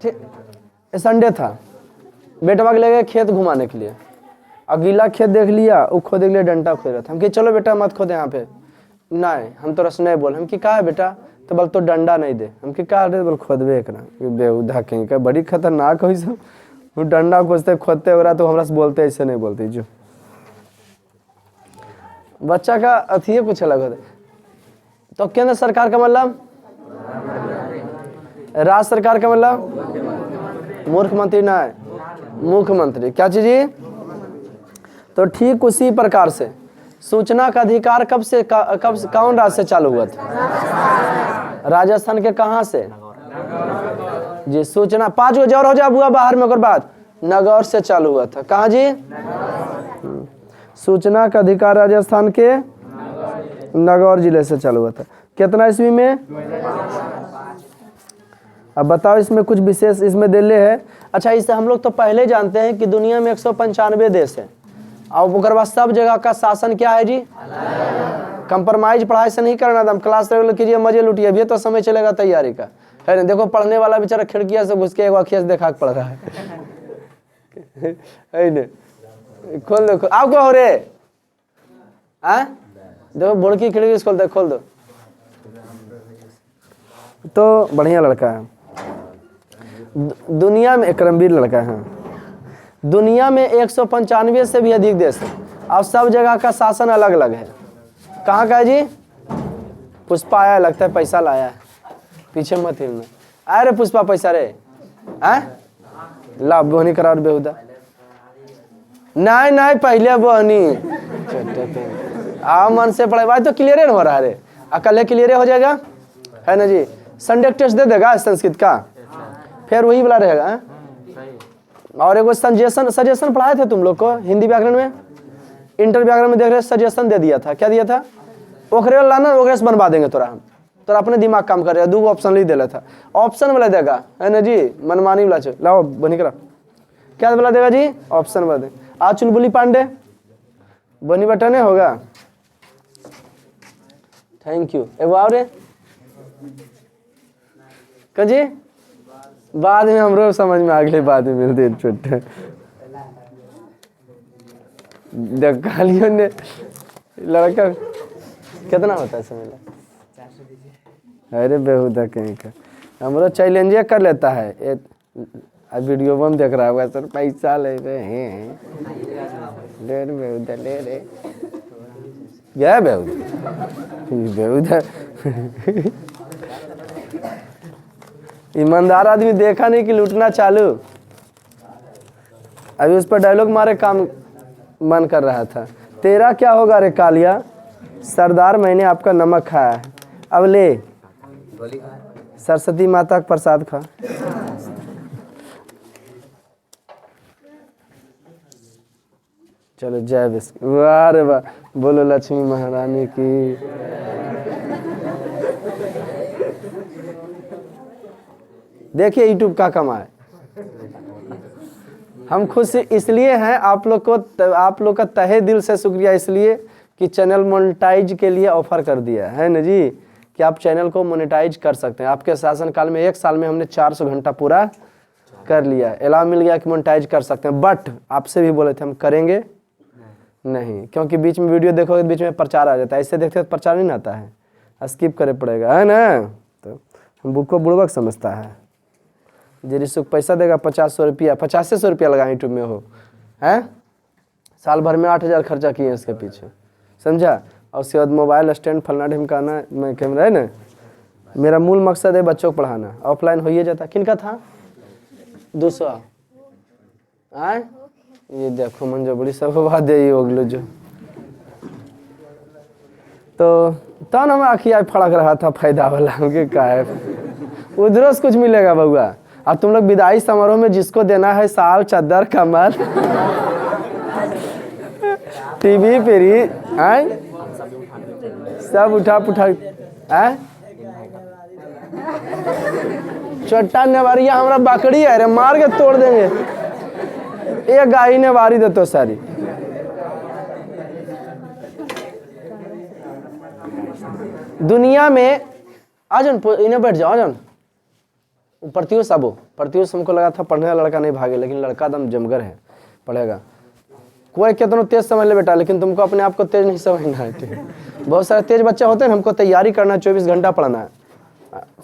ठीक, संडे था, बेटवा के ले गए खेत घुमाने के लिए, अगला खेत देख लिया, वो खोद के लिए डंडा खोद रहा था। हम कि चलो बेटा मत खोदे यहाँ पे, नहीं हम तो रस नहीं बोल। हम कि कहा है बेटा, तो बोल तो डंडा नहीं दे। हम कि कहा बोल खोदबे एक ना बेहुदा कहीं का, बड़ी खतरनाक हो सब। वो डंडा खोजते खोदते हो रहा तो हमरा से बोलते ऐसे नहीं बोलते। जो बच्चा का अथी कुछ अलग होता। तो केंद्र सरकार का मतलब, राज्य सरकार का मतलब मुख्यमंत्री ना है, मुख्यमंत्री। क्या चीज जी? तो ठीक उसी प्रकार से सूचना का अधिकार कब से कौन राज्य से चालू हुआ था? राजस्थान के कहां से जी? सूचना 5 गो जोर हो जा बुआ बाहर में, ओकर बाद नागौर से चालू हुआ था। कहाँ जी? सूचना का अधिकार राजस्थान के नागौर जिले से चालू हुआ था। कितना ईस्वी में? अब बताओ, इसमें कुछ विशेष इसमें दिले है। अच्छा, इससे हम लोग तो पहले जानते हैं कि दुनिया में 195 देश है, और उसके बाद सब जगह का शासन क्या है जी? कंप्रोमाइज पढ़ाई से नहीं करना था। क्लास रेगुलर कीजिए, मजे लूटिए, अभी तो समय चलेगा तैयारी का, है ना? देखो पढ़ने वाला बेचारा खिड़किया से घुस के एक अखिया से देखा पढ़ रहा है ना? खोल दो, आप क्या हो रे? देखो बुड़की खिड़की खोल दो, खोल दो। तो बढ़िया लड़का है, दुनिया में करमवीर लड़का है। दुनिया में 195 से भी अधिक देश है, और सब जगह का शासन अलग अलग है। कहाँ का है जी? पुष्पा आया, लगता है पैसा लाया है, पीछे मत हिलना। अरे पुष्पा पैसा रे, ला बोहनी करा बेहुदा। नहीं नहीं पहले बोहनी आओ मन से पढ़े भाई, तो क्लियर हो रहा है रे, कल क्लियर हो जाएगा, है ना जी? संडे टेस्ट दे देगा संस्कृत का, फिर वही वाला रहेगा। और एक सजेशन पढ़ाए थे तुम लोग को हिंदी व्याकरण में, इंटर व्याकरण में देख रहे सजेशन दे दिया था। क्या दिया था? ओखरे लाना, ओखरे से बनवा देंगे तोरा हम, तोरा अपने दिमाग काम कर रहे हैं। 2 ऑप्शन ली देला था, ऑप्शन वाला देगा, है ना जी? मनमानी वाला चो लाओ बनी करा, क्या वाला देगा जी? ऑप्शन वाला दे। आज चुलबुली पांडे बनी बटने होगा। Thank you. एगो और जी बाद में हमरो समझ में अगले बाद में मिलते छोटे देखलियो ने लड़का कितना होता है समझ ला? अरे बेहुदा कहीं का, हमरो चैलेंजे कर लेता है। अब वीडियो में देख रहा होगा सर, पैसा ले रहे हैं, ले रे बेहुदा ले रे, क्या बेहुदा ईमानदार आदमी देखा नहीं कि लूटना चालू। अभी उस पर डायलॉग मारे काम मन कर रहा था। तेरा क्या होगा रे कालिया, सरदार मैंने आपका नमक खाया है, अब ले सरस्वती माता का प्रसाद खा। चलो जय विष्णु, वाह रे वाह, बोलो लक्ष्मी महारानी की। देखिए यूट्यूब का कमाल, हम खुश इसलिए हैं आप लोग को, आप लोग का तहे दिल से शुक्रिया इसलिए कि चैनल मोनेटाइज के लिए ऑफर कर दिया है ना जी, कि आप चैनल को मोनेटाइज कर सकते हैं। आपके शासन काल में 1 साल में हमने 400 घंटा पूरा कर लिया, अलाव मिल गया कि मोनेटाइज कर सकते हैं। बट आपसे भी बोले थे हम करेंगे नहीं, क्योंकि बीच में वीडियो देखोगे बीच में प्रचार आ जाता है, इससे देखते तो प्रचार नहीं आता है, स्किप करे पड़ेगा, है ना? तो हम बुक को बुड़बक समझता है। जिसको पैसा देगा 50-100 रुपया, 50-100 रुपया लगा यूट्यूब में हो, हैं? साल भर में 8,000 खर्चा किए इसके पीछे, समझा? और उसके बाद मोबाइल स्टैंड फलना ढिमकाना, मैं कैमरा है ना, मेरा मूल मकसद है बच्चों को पढ़ाना। ऑफलाइन हो ही जाता। किनका था? 200 आए, ये देखो मंजो बड़ी सब बात दे होगलो जो। तो तब हम आखिया फड़क रहा था फायदा वाला के का है, उधर से कुछ मिलेगा बउआ। अब तुम लोग विदाई समारोह में जिसको देना है साल चादर कमल टीवी पेरी आए सब उठा पुठा आए, चट्टा नेवारिया हमारा बकरी है रे, मार के तोड़ देंगे। एक गाय ने वारी दे तो सारी। दुनिया में आ जाओ, इन्हें बैठ जाओ, आ जाओ। प्रत्युष प्रत्युष हमको लगा था पढ़ने वाला लड़का नहीं भागे, लेकिन लड़का दम जमगर है, पढ़ेगा। कोई कितना तेज समझ ले बेटा, लेकिन तुमको अपने आप को तेज नहीं समझना है, ठीक है। बहुत सारे तेज बच्चे होते हैं, हमको तैयारी करना है, 24 घंटा पढ़ना है।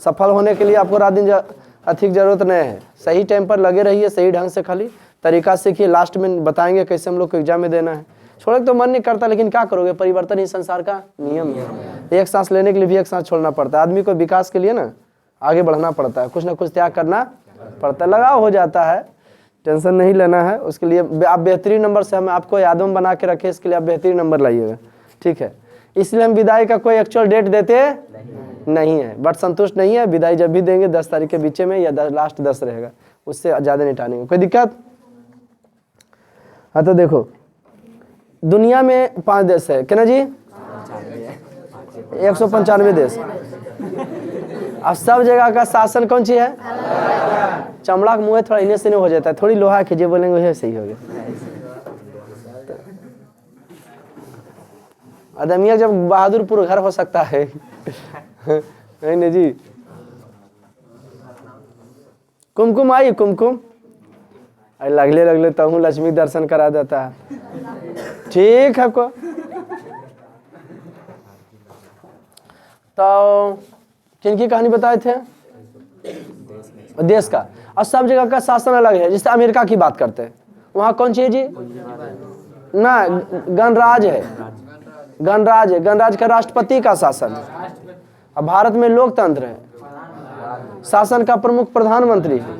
सफल होने के लिए आपको रात दिन अधिक जरूरत नहीं है, सही टाइम पर लगे रहिए, सही ढंग से खाली तरीका सीखिए। लास्ट में बताएंगे कैसे हम लोग को एग्जाम में देना है। छोड़ने तो मन नहीं करता, लेकिन क्या करोगे, परिवर्तन ही संसार का नियम है। एक सांस लेने के लिए भी एक सांस छोड़ना पड़ता है। आदमी को विकास के लिए ना आगे बढ़ना पड़ता है, कुछ ना कुछ त्याग करना पड़ता है, लगाव हो जाता है, टेंशन नहीं लेना है। उसके लिए आप बेहतरीन नंबर से हम आपको यादों बना के रखें, इसके लिए आप बेहतरीन नंबर लाइएगा, ठीक है। इसलिए हम विदाई का कोई एक्चुअल डेट देते नहीं है, बट संतुष्ट नहीं है। विदाई जब भी देंगे 10 तारीख के बीच में या लास्ट 10 रहेगा, उससे ज़्यादा नहीं टानेंगे, कोई दिक्कत। हाँ तो देखो, दुनिया में 5 देश है, क्या ना जी, 195 देश। अब सब जगह का शासन कौन सी है, चमड़ा का मुँह थोड़ा इन्हें से नहीं हो जाता है, थोड़ी लोहा खींचे बोलेंगे वही सही हो गया। आदमिया जब बहादुरपुर घर हो सकता है नहीं जी। कुमकुम आई, कुमकुम लगले तो हूँ, लक्ष्मी दर्शन करा देता है, ठीक है। आपको तो किनकी कहानी बताए थे, देश का। और सब जगह का शासन अलग है। जैसे अमेरिका की बात करते हैं, वहाँ कौन सी है जी, ना गणराज है, गणराज है, गणराज का राष्ट्रपति का शासन है। अब भारत में लोकतंत्र है, शासन का प्रमुख प्रधानमंत्री है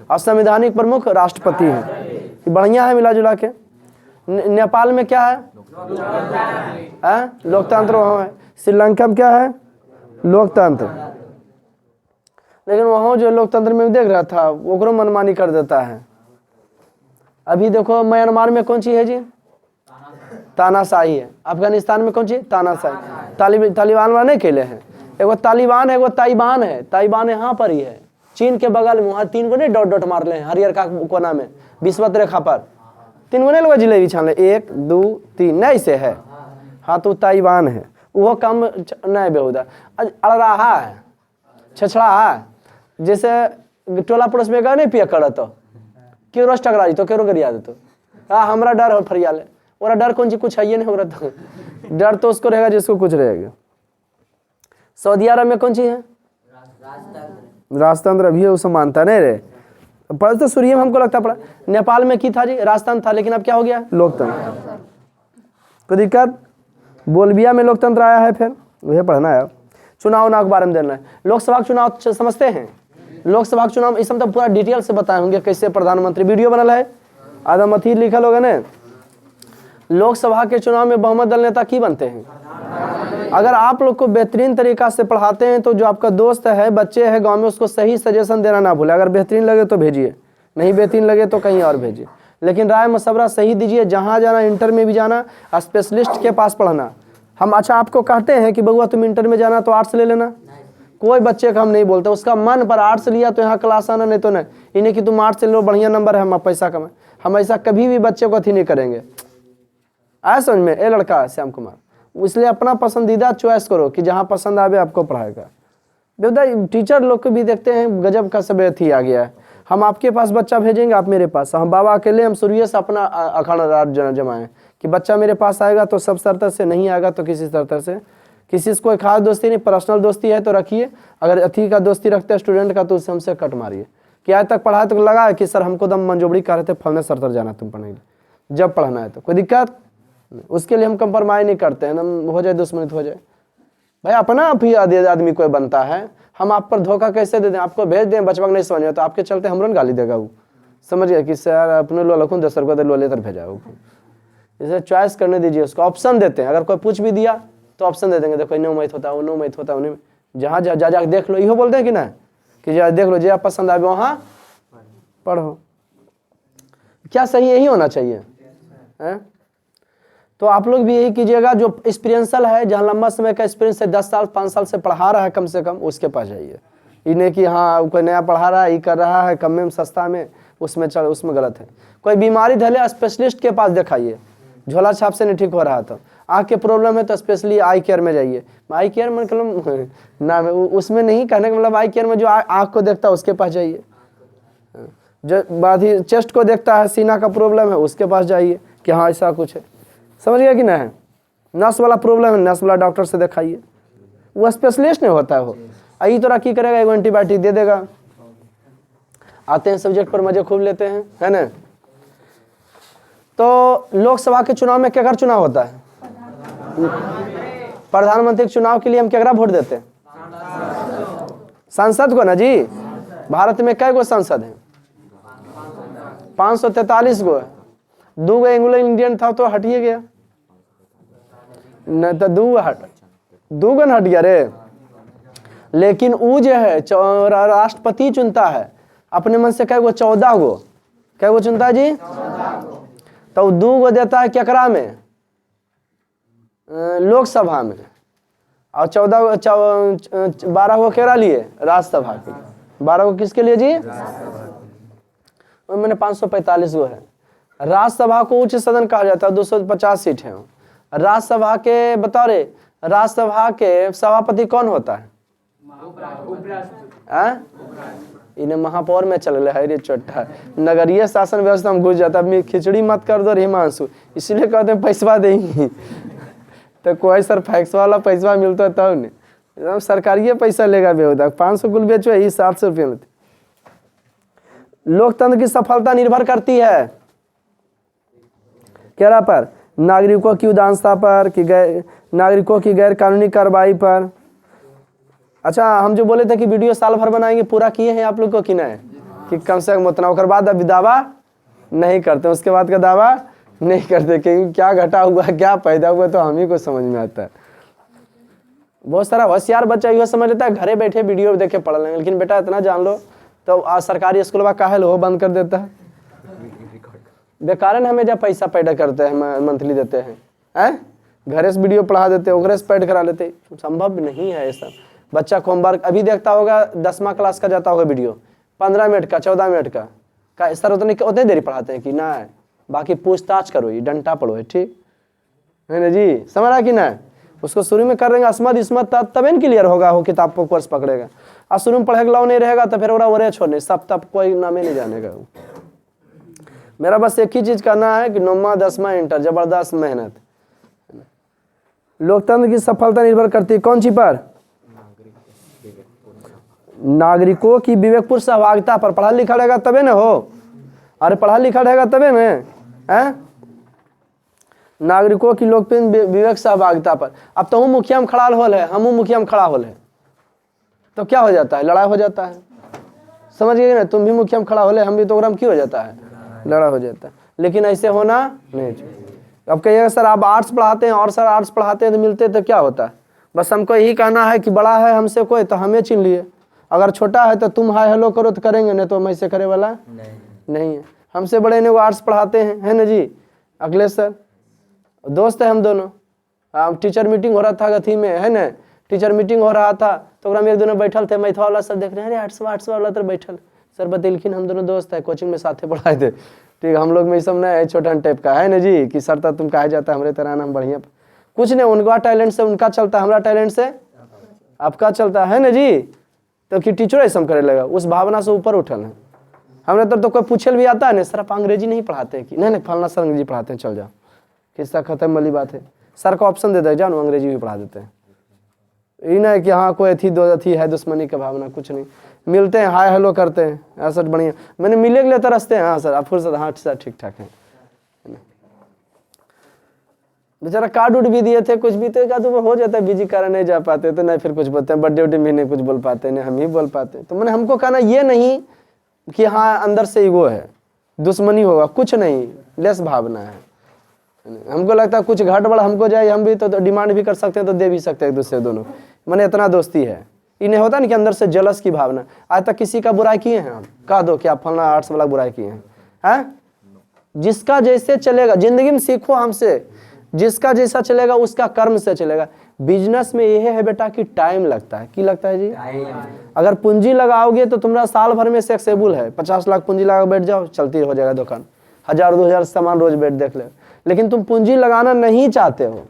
और संवैधानिक प्रमुख राष्ट्रपति है। बढ़िया है मिला जुला के। नेपाल में क्या है, लोकतंत्र वहाँ है। श्रीलंका में क्या है, लोकतंत्र, लेकिन वहाँ जो लोकतंत्र में देख रहा था वो मनमानी कर देता है। अभी देखो म्यांमार में कौन सी है जी, तानाशाही है। अफगानिस्तान में कौन सी, तानाशाही। तालिबान वाले केले हैं, एगो तालिबान है, एगो ताइवान है। ताइवान यहाँ पर ही है, चीन के बगल में। वहाँ 3 गो नहीं डॉट डॉट मार ले हरियर का कोना में, विषुवत रेखा पर 3 गो नहीं लोग जिलेबी छान ले, 1 2 3 नहीं से है। हाँ तो ताइवान है, वो कम नहीं बेहुदा अड़राहा है, छछड़ा है। जैसे टोला पड़ोस में गए नहीं पिया कर तो क्यों रोज टकरा तो क्यों गरिया दे तो हमारा डर हो फरियाले, और डर कौन सी कुछ है ये नहीं हो रहा तो डर तो उसको रहेगा जिसको कुछ रहेगा। सऊदी अरब में कौन सी है, राजतंत्र। अभी उसे मानता नहीं रे, पढ़ तो सूर्य में हमको लगता पड़ा। नेपाल में की था जी, राजतंत्र था, लेकिन अब क्या हो गया, लोकतंत्र। कोई दिक्कत। बोलबिया में लोकतंत्र आया है, फिर वह पढ़ना है। चुनाव के बारे में देना है। लोकसभा चुनाव समझते हैं, लोकसभा चुनाव इस तो पूरा डिटेल से बताए होंगे कैसे प्रधानमंत्री, वीडियो बनल है, आदम अथीर लिखल होगा ना। लोकसभा के चुनाव में बहुमत दल नेता की बनते हैं। अगर आप लोग को बेहतरीन तरीका से पढ़ाते हैं तो जो आपका दोस्त है, बच्चे हैं गांव में, उसको सही सजेशन देना ना भूले। अगर बेहतरीन लगे तो भेजिए, नहीं बेहतरीन लगे तो कहीं और भेजिए, लेकिन राय मशवरा सही दीजिए। जहाँ जाना, इंटर में भी जाना, स्पेशलिस्ट के पास पढ़ना। हम अच्छा आपको कहते हैं कि बउआ तुम इंटर में जाना तो आर्ट्स ले लेना, कोई बच्चे का हम नहीं बोलते। उसका मन पर आर्ट्स लिया तो यहाँ क्लास आना, नहीं तो नहीं। इन्हें कि तुम आर्ट्स ले लो, बढ़िया नंबर है, हम पैसा कमाए, हम ऐसा कभी भी बच्चे को अथी नहीं करेंगे। आया समझ में, ए लड़का श्याम कुमार। इसलिए अपना पसंदीदा चॉइस करो कि जहाँ पसंद आवे आपको पढ़ाएगा। बेटा टीचर लोग को भी देखते हैं गजब का सब अथी आ गया है। हम आपके पास बच्चा भेजेंगे, आप मेरे पास। हम बाबा अकेले हम सूर्य से अपना अखाड़ा राज जमाएं कि बच्चा मेरे पास आएगा तो सब शर्त से, नहीं आएगा तो किसी शर्त से। किसी से कोई खास दोस्ती नहीं, पर्सनल दोस्ती है तो रखिए। अगर अथी का दोस्ती रखते हैं स्टूडेंट का तो उससे हमसे कट मारिए कि आज तक पढ़ाया तो लगा है कि सर हमको दम मंजोबड़ी कर रहे थे, फलने सर तर जाना तुम पढ़ने जब पढ़ना है तो कोई दिक्कत। उसके लिए हम कंप्रोमाइज नहीं करते हैं, हम हो जाए दुश्मनी तो हो जाए भाई। अपना आप ही आदमी कोई बनता है, हम आप पर धोखा कैसे दे दें। आपको भेज दें, बचपन नहीं समझ में तो आपके चलते हमरन गाली देगा वो, समझ गया कि सर अपने लो लखून 10 रुपये लो लेकर भेजा वो। इसे चॉइस करने दीजिए, उसको ऑप्शन देते हैं। अगर कोई पूछ भी दिया तो ऑप्शन दे देंगे, देखो इन्हें मैथ होता है, उन्हें मैथ होता है, उन्हें जहाँ जा देख लो। इहो बोलते हैं कि ना कि जा देख लो, जो पसंद आए वहाँ पढ़ो। क्या सही यही होना चाहिए है? तो आप लोग भी यही कीजिएगा। जो एक्सपीरियंसल है, जहाँ लंबा समय का एक्सपीरियंस है, 10 साल 5 साल से पढ़ा रहा है कम से कम, उसके पास जाइए। इन्हें कि हाँ कोई नया पढ़ा रहा है, ये कर रहा है कम में सस्ता में, उसमें चल, उसमें गलत है। कोई बीमारी धले स्पेशलिस्ट के पास दिखाइए। झोला छाप से नहीं ठीक हो रहा तो आँख के प्रॉब्लम है तो स्पेशली आई केयर में जाइए। आई केयर मतलब ना उसमें नहीं कहने का मतलब आई केयर में जो आँख को देखता है उसके पास जाइए, जो बात ही चेस्ट को देखता है, सीना का प्रॉब्लम है उसके पास जाइए कि हाँ ऐसा कुछ है, समझ गया कि ना है। नस वाला प्रॉब्लम है, नस वाला डॉक्टर से दिखाइए, वो स्पेशलिस्ट नहीं होता है वो। यही तरह की करेगा, एगो एंटीबायोटिक दे देगा। आते हैं सब्जेक्ट पर, मजे खूब लेते हैं, है ना। तो लोकसभा के चुनाव में क्या चुनाव होता है? प्रधानमंत्री के चुनाव के लिए हम क्या वोट देते हैं? सांसद को ना जी। भारत में कै गो सांसद हैं? 543 गो है। 2 गो एंग्लो इंडियन था तो हटिए गया, नहीं तो 2 गो हट गया रे। लेकिन वो जो है राष्ट्रपति चुनता है अपने मन से कै गो? 14 गो। कै गो चुनता है जी? तो 2 गो देता है केकरा में? लोकसभा में। और 12 गो केकरा लिए? राज्यसभा के लिए। 12 गो किसके लिए जी? मैंने 545 गो है। राज्यसभा को उच्च सदन कहा जाता है, 250 सीट है। राज्यसभा के बताओ रे, राज्यसभा के सभापति कौन होता है? इन्हें महापौर में चल रहा है रे चोट्टा। नगरीय शासन व्यवस्था में घुस जाता है। खिचड़ी मत कर दो हिमांशु, इसलिए कहते हैं पैसा देंगे तो कोई सर फैक्स वाला पैसा मिलता है तब नहीं, सरकारी पैसा लेगा बेहुदा। 500 कुल बेचो, यही 700 रुपये मिलते। लोकतंत्र की सफलता निर्भर करती है क्या पर? नागरिकों की उदारता पर कि नागरिकों की गैर कानूनी कार्रवाई पर। अच्छा, हम जो बोले थे कि वीडियो साल भर बनाएंगे, पूरा किए हैं आप लोग को कि नहीं? कि कम से कम उतना, उसके बाद अभी दावा नहीं करते, उसके बाद का दावा नहीं करते, क्योंकि क्या घटा हुआ क्या पैदा हुआ तो हम ही को समझ में आता है। बहुत सारा होशियार बच्चा यह समझ लेता है घरे बैठे वीडियो देखे पढ़ लेंगे, लेकिन बेटा इतना जान लो तो आज सरकारी स्कूल में काहे हो बंद कर देता है। बेकार हमें जब पैसा पैदा करते हैं, मंथली देते हैं, घरे से वीडियो पढ़ा देते, ओकरे से पैड करा लेते। संभव नहीं है ऐसा। बच्चा को होमवर्क अभी देखता होगा, 10वां क्लास का जाता होगा वीडियो, 15 मिनट का, 14 मिनट का सर उतनी देरी पढ़ाते हैं कि ना, बाकी पूछताछ करो, ये डंटा पढ़ो, ठीक है ना जी, समझ रहा कि ना। उसको शुरू में कर देंगे अस्मद इसमत, तब इन क्लियर होगा, हो किताब को कोर्स पकड़ेगा। और शुरू में पढ़ेगा लाओ नहीं रहेगा तो फिर ओरा छोड़ने सब तब कोई नामे नहीं जानेगा। मेरा बस एक ही चीज करना है कि 9वां 10वां इंटर जबरदस्त मेहनत। लोकतंत्र की सफलता निर्भर करती है कौन सी पर? नागरिकों की विवेकपूर्ण सहभागिता पर। पढ़ा लिखा रहेगा तबे ना हो, अरे पढ़ा लिखा रहेगा तबे में है। नागरिकों की लोकप्रिय विवेक सहभागिता पर। अब तो मुखिया में खड़ा होल है, हम मुखिया में खड़ा होल है तो क्या हो जाता है? लड़ाई हो जाता है, समझ गए ना। तुम भी मुखिया में खड़ा होले, हम भी, तो ओकरा में क्यों हो जाता है? लड़ा हो जाता है। लेकिन ऐसे होना नहीं चाहिए। अब कहिएगा सर आप आर्ट्स पढ़ाते हैं और सर आर्ट्स पढ़ाते हैं तो मिलते तो क्या होता है? बस हमको यही कहना है कि बड़ा है हमसे कोई तो हमें चिन लिए, अगर छोटा है तो तुम हाय हेलो करो तो करेंगे, नहीं तो हम ऐसे करे वाला नहीं है। हमसे बड़े ने वो आर्ट्स पढ़ाते हैं, है ना जी, अखिलेश सर दोस्त है हम दोनों। टीचर मीटिंग हो रहा था गथी में, है ना, टीचर मीटिंग हो रहा था तो हम एक दोनों बैठल थे, मैथवा वाला सर देख रहे हैं, अरे आर्ट्स वाला तो बैठल, सर बतेलखिन हम दोनों दोस्त है, कोचिंग में साथे पढ़ाए थे। ठीक, हम लोग में ये सब नहीं है, छोटा टाइप का है ना जी, कि सर तक तुम कहा जाता है हमारे तरह नाम बढ़िया कुछ नहीं, उनका टैलेंट से उनका चलता, हमारा टैलेंट से आपका चलता है ना जी। तो कि टीचर ऐसा करे लगा, उस भावना से ऊपर उठल है। हमने तो कोई पूछल भी आता है ना, सर आप अंग्रेजी नहीं पढ़ाते कि? नहीं फलना सर अंग्रेजी पढ़ाते हैं, चल जाओ, किस्सा खत्म वाली बात है। सर को ऑप्शन दे दे, जाओ अंग्रेजी भी पढ़ा देते हैं। ये नहीं कि हाँ कोई अथी है दुश्मनी का भावना, कुछ नहीं। मिलते हैं, हाय हेलो करते हैं, हाँ सर बढ़िया, मैंने मिले के लिए तरसते हैं, हाँ सर आप फुर्सत, हाँ सर ठीक ठाक है। बेचारा कार्ड उड भी दिए थे, कुछ भी तो हो जाता है, बिजी कारण नहीं जा पाते तो नहीं, फिर कुछ बोलते हैं, बर्थडे उड्डे में नहीं कुछ बोल पाते, नहीं हम ही बोल पाते। तो मैंने हमको कहना ये नहीं कि हाँ अंदर से ईगो है, दुश्मनी होगा, कुछ नहीं, लेस भावना है। हमको लगता है कुछ घट बढ़ हमको जाए, हम भी तो डिमांड भी कर सकते हैं, तो दे भी सकते हैं एक दूसरे दोनों, मैंने इतना दोस्ती है। इन्हें होता नहीं कि अंदर से जलस की भावना। आज तक किसी का बुराई किए हैं? हम कह दो कि आप फलना आर्ट्स वाला बुराई किए हैं? जिसका जैसे चलेगा जिंदगी में, सीखो हमसे, जिसका जैसा चलेगा उसका कर्म से चलेगा। बिजनेस में यह है बेटा कि टाइम लगता है। की लगता है जी? अगर पूंजी लगाओगे तो तुम्हारा साल भर में सक्सेसफुल है, 50 लाख पूंजी लगा बैठ जाओ, चलती हो जाएगा दुकान, 1000-2000 सामान रोज बैठ देख ले। लेकिन तुम पूंजी लगाना नहीं चाहते हो,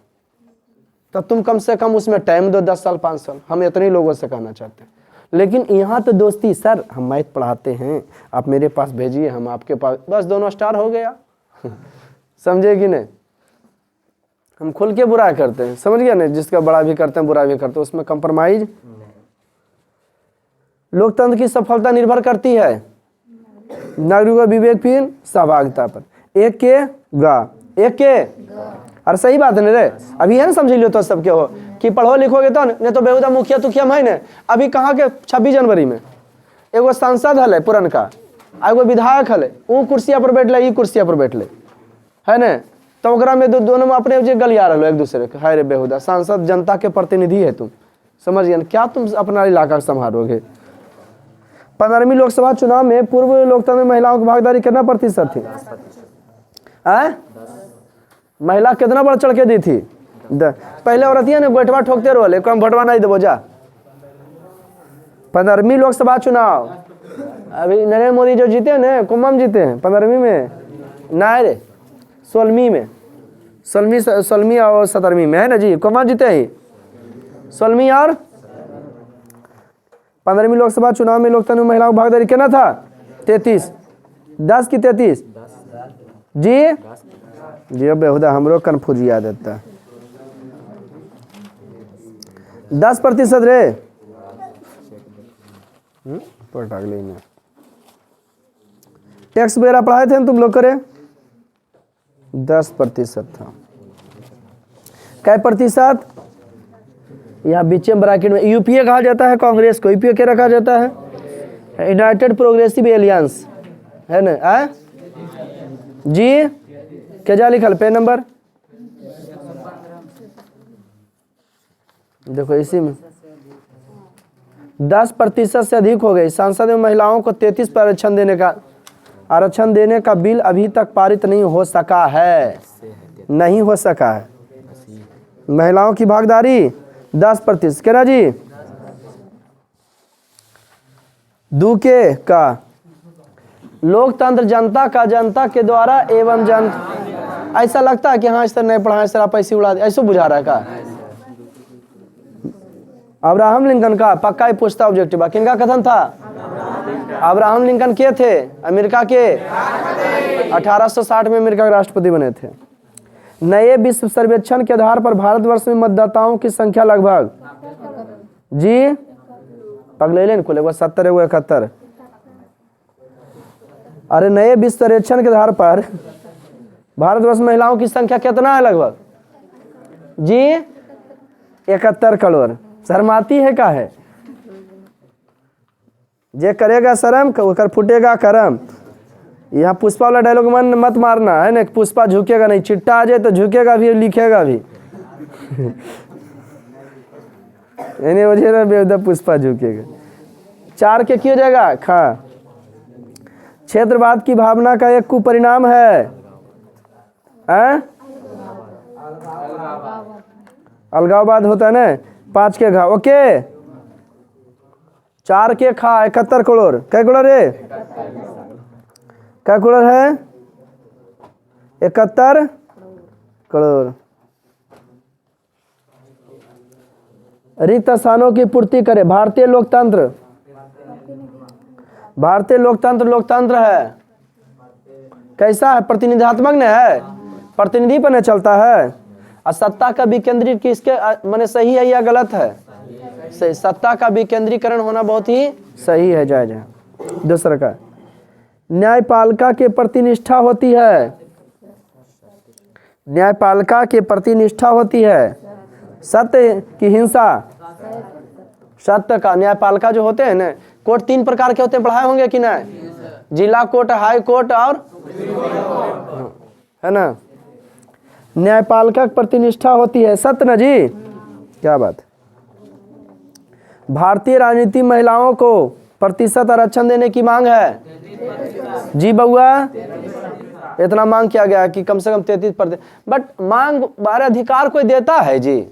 तो तुम कम से कम उसमें टाइम दो 10 साल 5 साल। हम इतने लोगों से कहना चाहते हैं। लेकिन यहाँ तो दोस्ती, सर हम मैथ पढ़ाते हैं, आप मेरे पास भेजिए, हम आपके पास, बस दोनों स्टार हो गया। समझे कि नहीं? हम खुल के बुरा करते हैं, समझ गया नहीं? जिसका बड़ा भी करते हैं बुरा भी करते हैं, उसमें कंप्रोमाइज। लोकतंत्र की सफलता निर्भर करती है नागरिकों का विवेकपूर्ण सहभागिता पर। एक के गा, एक के, अरे सही बात है ना रे? अभी है ना, समझ लियो तो सबके हो कि पढ़ो लिखोगे तो नहीं तो बेहुदा मुखिया तुखिया है ना। अभी कहाँ के 26 जनवरी में एगो सांसद हल पुरनका, एगो विधायक हल, वो कुर्सिया पर बैठ ले, ये कुर्सिया पर बैठ ले, है ना? तो ओकरा में दोनों में अपने जो गलिया रहो एक दूसरे के। हाय रे बेहुदा, सांसद जनता के प्रतिनिधि है तुम, समझ गए? क्या तुम अपना इलाका संभालोगे? 15वीं लोकसभा चुनाव में पूर्व लोकतंत्र में महिलाओं की भागीदारी कितना प्रतिशत थी? महिला कितना बढ़ चढ़ के दी थी? पहले औरतिया ने गोइठवा ठोकते रहो, कम भोटवा नहीं देवो जा। 15वीं लोकसभा चुनाव अभी नरेंद्र मोदी जो जीते ना, कुंभम जीते हैं 15वीं में, ना रे 16वीं में, 16वीं और 17वीं में, है ना जी? कुंभम जीते हैं 16वीं और 15वीं लोकसभा चुनाव में लोकतंत्र में महिलाओं की भागीदारी कितना था? 33। 10 की 33 जी जी। अब बेहुदा हमरो कन्फ्यूज याद देता है। 10% रे टैक्स वगैरह पढ़ाए थे तुम लोग करे? 10% था। कै प्रतिशत? यहाँ बीच में ब्रैकेट में यूपीए कहा जाता है कांग्रेस को। यूपीए क्या रखा जाता है? यूनाइटेड प्रोग्रेसिव एलियंस, है ना? जी क्या लिखल पे नंबर देखो, इसी में 10% से अधिक हो गई। संसद में महिलाओं को 33 पर आरक्षण देने का बिल अभी तक पारित नहीं हो सका है, नहीं हो सका है। महिलाओं की भागीदारी 10%, क्या जी? दूके का लोकतंत्र जनता का, जनता के द्वारा एवं जनता। ऐसा लगता है कि हाँ इस तरह नहीं पढ़ा, इस तरह पैसे उड़ा दे, ऐसा बुझा रहा है का? अब्राहम लिंकन का पक्का ही पूछता ऑब्जेक्टिव। किनका कथन था? अब्राहम लिंकन के थे अमेरिका के, 1860 में अमेरिका के राष्ट्रपति बने थे। नए विश्व सर्वेक्षण के आधार पर भारतवर्ष में मतदाताओं की संख्या लगभग जी पगले को लगभग 70 एगो 71। अरे नए विश्व सर्वेक्षण के आधार पर भारतवर्ष में महिलाओं की संख्या कितना है लगभग जी? 71 करोड़। शर्माती है का है? जे करेगा शर्म कर फूटेगा करम। यहाँ पुष्पा वाला डायलॉग मन मत मारना, है ना? पुष्पा झुकेगा नहीं, चिट्टा आ जाए तो झुकेगा भी, लिखेगा भी। यानी वजह बेहुदा पुष्पा झुकेगा। 4 के क्यों जाएगा? खा क्षेत्रवाद की भावना का एक कुपरिणाम है। अलगाववाद होता है ना। 5 के घा, ओके। 4 के खा 71 करोड़। कै करोड़ रे? क्या करोड़ है? 71 करोड़। रिक्त स्थानों की पूर्ति करे। भारतीय लोकतंत्र, भारतीय लोकतंत्र लोकतंत्र है कैसा है? प्रतिनिधात्मक न है, प्रतिनिधि पर न चलता है। और सत्ता का विकेंद्रीकरण किसके माने सही है या गलत है? सही। सत्ता का विकेंद्रीकरण होना बहुत ही सही है, जायज है। दूसरा का न्यायपालिका के प्रति निष्ठा होती है। न्यायपालिका के प्रति निष्ठा होती है। सत्य की हिंसा, सत्य का। न्यायपालिका जो होते हैं ना, कोर्ट 3 प्रकार के होते हैं, पढ़ाए होंगे कि नहीं? जिला कोर्ट, हाई कोर्ट और है ना? न्यायपालिका की प्रति निष्ठा होती है। सत्य ना जी? क्या बात। भारतीय राजनीति महिलाओं को प्रतिशत आरक्षण देने की मांग है जी बउआ। इतना मांग किया गया कि कम से कम 33%। बट मांग बारे अधिकार कोई देता है जी?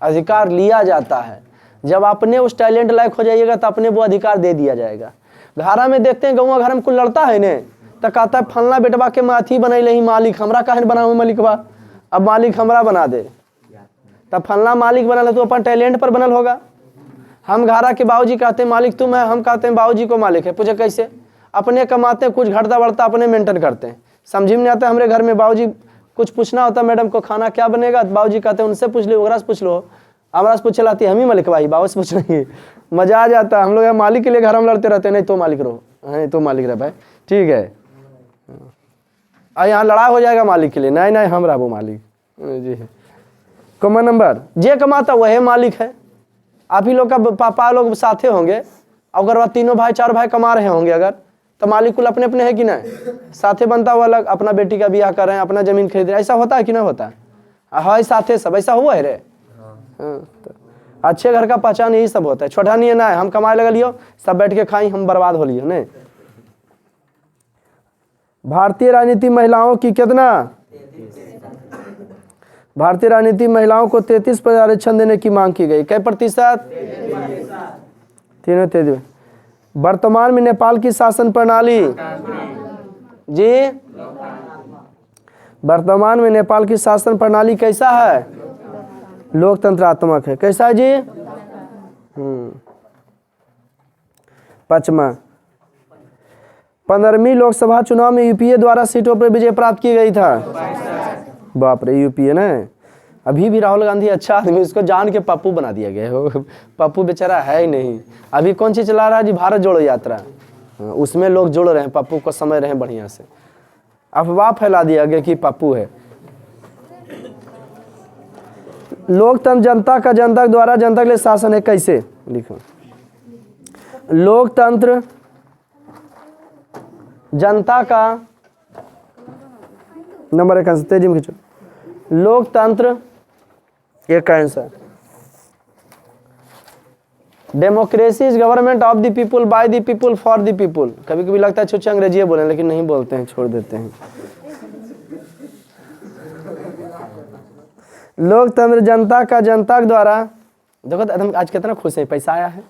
अधिकार लिया जाता है। जब अपने उस टैलेंट लायक हो जाइएगा तो अपने वो अधिकार दे दिया जाएगा। घरा में देखते हैं गौवा घर में कुछ लड़ता है ने तो कहता है फलना बेटवा के माथी बनैले ही मालिक, हमरा काहे बनाऊ मालिकवा, अब मालिक हमरा बना दे। तब फलना मालिक बनल है तो अपन टैलेंट पर बनल होगा। हम घारा के बाबूजी कहते हैं मालिक तुम है, हम कहते हैं बाबूजी को मालिक है। पूछे कैसे? अपने कमाते हैं, कुछ घटता बढ़ता अपने मेंटेन करते हैं। समझी में नहीं आता। हमारे घर में बाबूजी कुछ पूछना होता मैडम को खाना क्या बनेगा, बाबूजी कहते हैं उनसे पूछ लो, ओकरा से पूछ लो, हमारा से पूछ लाती हम ही मालिक भाई, बाबू से पूछ रही। मजा आ जाता। हम लोग मालिक के लिए घर में लड़ते रहते हैं, नहीं तो मालिक रहो, नहीं तो मालिक रह भाई, ठीक है। यहाँ लड़ा हो जाएगा मालिक के लिए, नहीं नहीं हम रहो मालिक जी। कॉमन नंबर जे कमाता वही मालिक है। आप ही लोग का पापा लोग साथे होंगे, अगर वह तीनों भाई चार भाई कमा रहे होंगे अगर, तो मालिक कुल अपने अपने है कि नहीं? साथे बनता हुआ अलग, अपना बेटी का ब्याह कर रहे हैं, अपना जमीन खरीद रहे हैं, ऐसा होता है कि नहीं होता? हाँ साथे सब ऐसा हुआ है रे। तो अच्छे घर का पहचान यही सब होता है। छोटा नहीं है ना, हम कमाए लगा लियो, सब बैठ के खाई, हम बर्बाद हो लियो नहीं। भारतीय राजनीति महिलाओं की कितना? भारतीय राजनीति महिलाओं को 33% आरक्षण देने की मांग की गई। कै प्रतिशत? 33। वर्तमान में नेपाल की शासन प्रणाली जी, वर्तमान में नेपाल की शासन प्रणाली कैसा है? लोकतंत्रात्मक है। कैसा है जी? 5वां 15वीं लोकसभा चुनाव में यूपीए द्वारा सीटों पर विजय प्राप्त की गई था। बाप रे, यूपीए ना। अभी भी राहुल गांधी अच्छा आदमी, उसको जान के पप्पू बना दिया गया है। पप्पू बेचारा है ही नहीं। अभी कौन सी चला रहा है जी? भारत जोड़ो यात्रा, उसमें लोग जुड़ रहे हैं, पप्पू को समझ रहे हैं बढ़िया से। अफवाह फैला दिया गया कि पप्पू है। लोकतंत्र जनता का जनता द्वारा जनता के लिए शासन है। कैसे लिखो? लोकतंत्र जनता का, नंबर 1 आंसर, तेजी में खींचो। लोकतंत्र एक answer. Democracy is government of the people, by the people, for the people. कभी कभी लगता है छुच्छे अंग्रेजी बोले, लेकिन नहीं बोलते हैं, छोड़ देते हैं। लोकतंत्र जनता का जनता के द्वारा। देखो तुम आज कितना खुश है, पैसा आया है।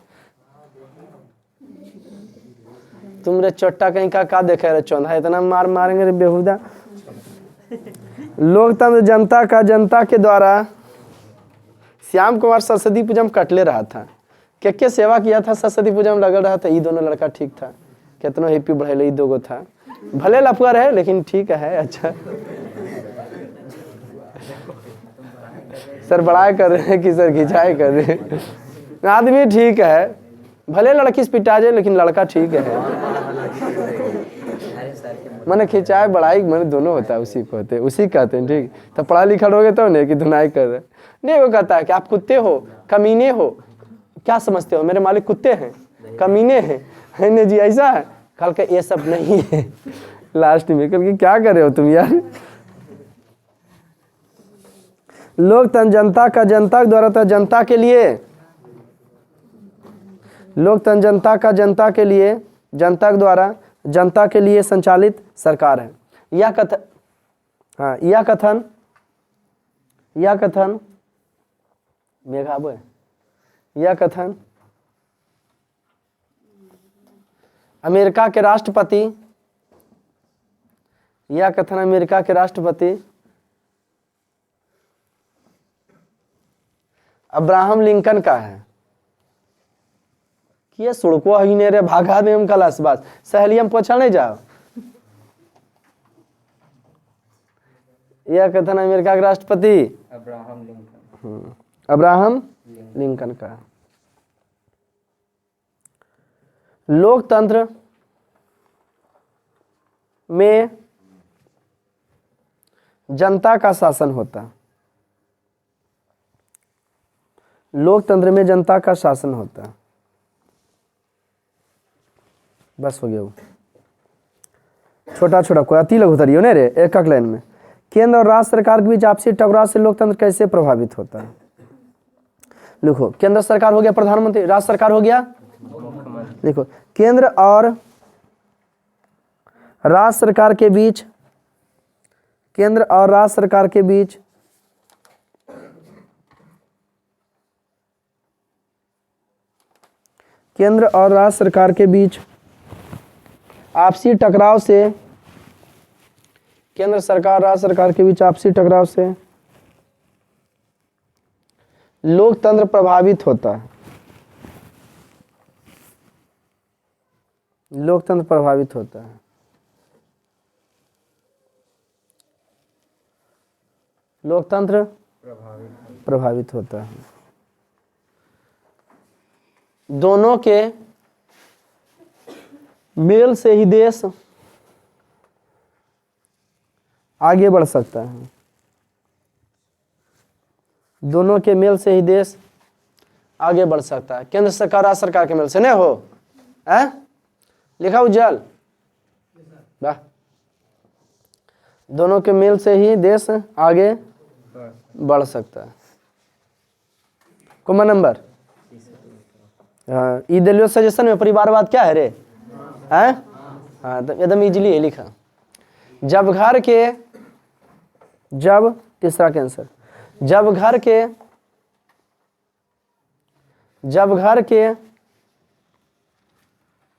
तुम रे चोट्टा कहीं का देखे रे चौंधा, इतना मार मारेंगे रे बेहुदा। लोकतंत्र जनता का जनता के द्वारा। श्याम कुमार सरस्वती पूजा में कटले रहा था, क्या सेवा किया था सरस्वती पूजा में, लगल रहा था। ये दोनों लड़का ठीक था, कितना हिप्पी बढ़े, ये दोगो था, भले लफुआ रहे लेकिन ठीक है। अच्छा सर बड़ाई कर रहे हैं कि सर खिंचाई कर रहे हैं? आदमी ठीक है, भले लड़की से पिटा जाए लेकिन लड़का ठीक है। मैंने खिंचाए बड़ाई मैंने दोनों होता है, उसी को होते, उसी कहते हैं। ठीक, तो पढ़ा लिखा रहोगे तो नहीं कि धुनाई कर रहे नहीं। वो कहता है कि आप कुत्ते हो, कमीने हो, क्या समझते हो? मेरे मालिक कुत्ते हैं, कमीने हैं, है ना जी? ऐसा है। कल का ये सब नहीं है। लास्ट में कल के क्या कर रहे हो तुम यार? लोकतंत्र जनता का जनता द्वारा था, जनता के लिए। लोकतंत्र जनता का जनता के लिए, जनता द्वारा जनता के लिए संचालित सरकार है। यह कथन, हाँ यह कथन मेघाबो है। यह कथन अमेरिका के राष्ट्रपति, यह कथन अमेरिका के राष्ट्रपति अब्राहम लिंकन का है। कि ये सुड़को ही ने रे भागा में हम कलास बास सहेलियम पोछा नहीं जाओ। यह कथन अमेरिका के राष्ट्रपति अब्राहम लिंकन का। लोकतंत्र में जनता का शासन होता। लोकतंत्र में जनता का शासन होता। बस हो गया वो छोटा छोटा, कोई अति लघु उतरियो नहीं रे, एक एक लाइन में। केंद्र और राज्य सरकार के बीच आपसी टकराव से लोकतंत्र कैसे प्रभावित होता है? लिखो, केंद्र सरकार हो गया प्रधानमंत्री, राज्य सरकार हो गया लिखो, केंद्र और राज्य सरकार के बीच, केंद्र और राज्य सरकार के बीच केंद्र और राज्य सरकार के बीच आपसी टकराव से, केंद्र सरकार राज्य सरकार के बीच आपसी टकराव से लोकतंत्र प्रभावित होता है, लोकतंत्र प्रभावित होता है, लोकतंत्र प्रभावित होता है। दोनों के मेल से ही देश आगे बढ़ सकता है, दोनों के मेल से ही देश आगे बढ़ सकता है। केंद्र सरकार राज्य सरकार के मेल से नहीं हो, है लिखा उज्जवल, वाह, दोनों के मेल से ही देश आगे बढ़ सकता है। कॉमन नंबर, हाँ, ई दिलियो सजेशन में परिवारवाद क्या है रे, हैं, हाँ, तो एकदम इजीली है लिखा। जब घर के, जब तीसरा के आंसर, जब घर के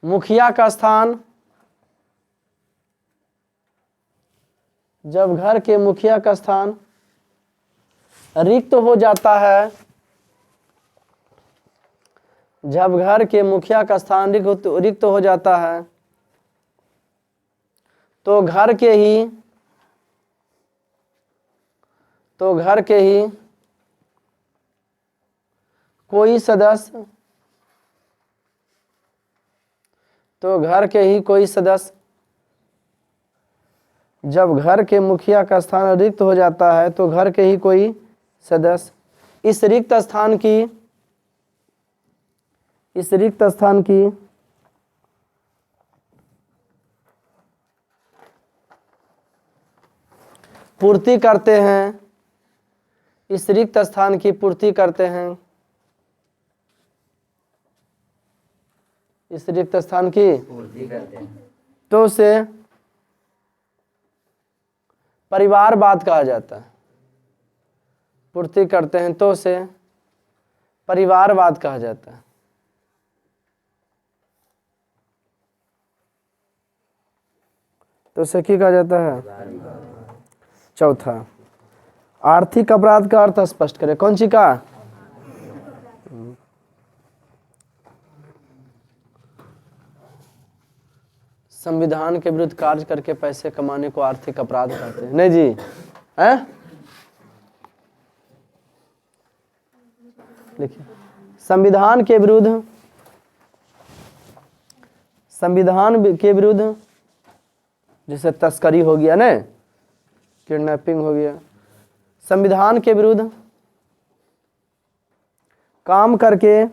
मुखिया का स्थान, जब घर के मुखिया का स्थान रिक्त हो जाता है, जब घर के मुखिया का स्थान रिक्त हो जाता है, तो घर के ही कोई सदस्य, तो घर के ही कोई सदस्य, जब घर के मुखिया का स्थान रिक्त हो जाता है तो घर के ही कोई सदस्य इस रिक्त स्थान की पूर्ति करते हैं, इस रिक्त स्थान की पूर्ति करते हैं, इस रिक्त स्थान की पूर्ति करते हैं, तो उसे परिवारवाद कहा जाता है। पूर्ति करते हैं तो उसे परिवारवाद कहा जाता है। तो उसे क्या कहा जाता है? चौथा, आर्थिक अपराध का अर्थ स्पष्ट करें। कौन सी का? संविधान के विरुद्ध कार्य करके पैसे कमाने को आर्थिक अपराध कहते हैं। नहीं जी, हैं? देखिए, संविधान के विरुद्ध जैसे तस्करी हो गया ना, किडनैपिंग हो गया, संविधान के विरुद्ध काम करके,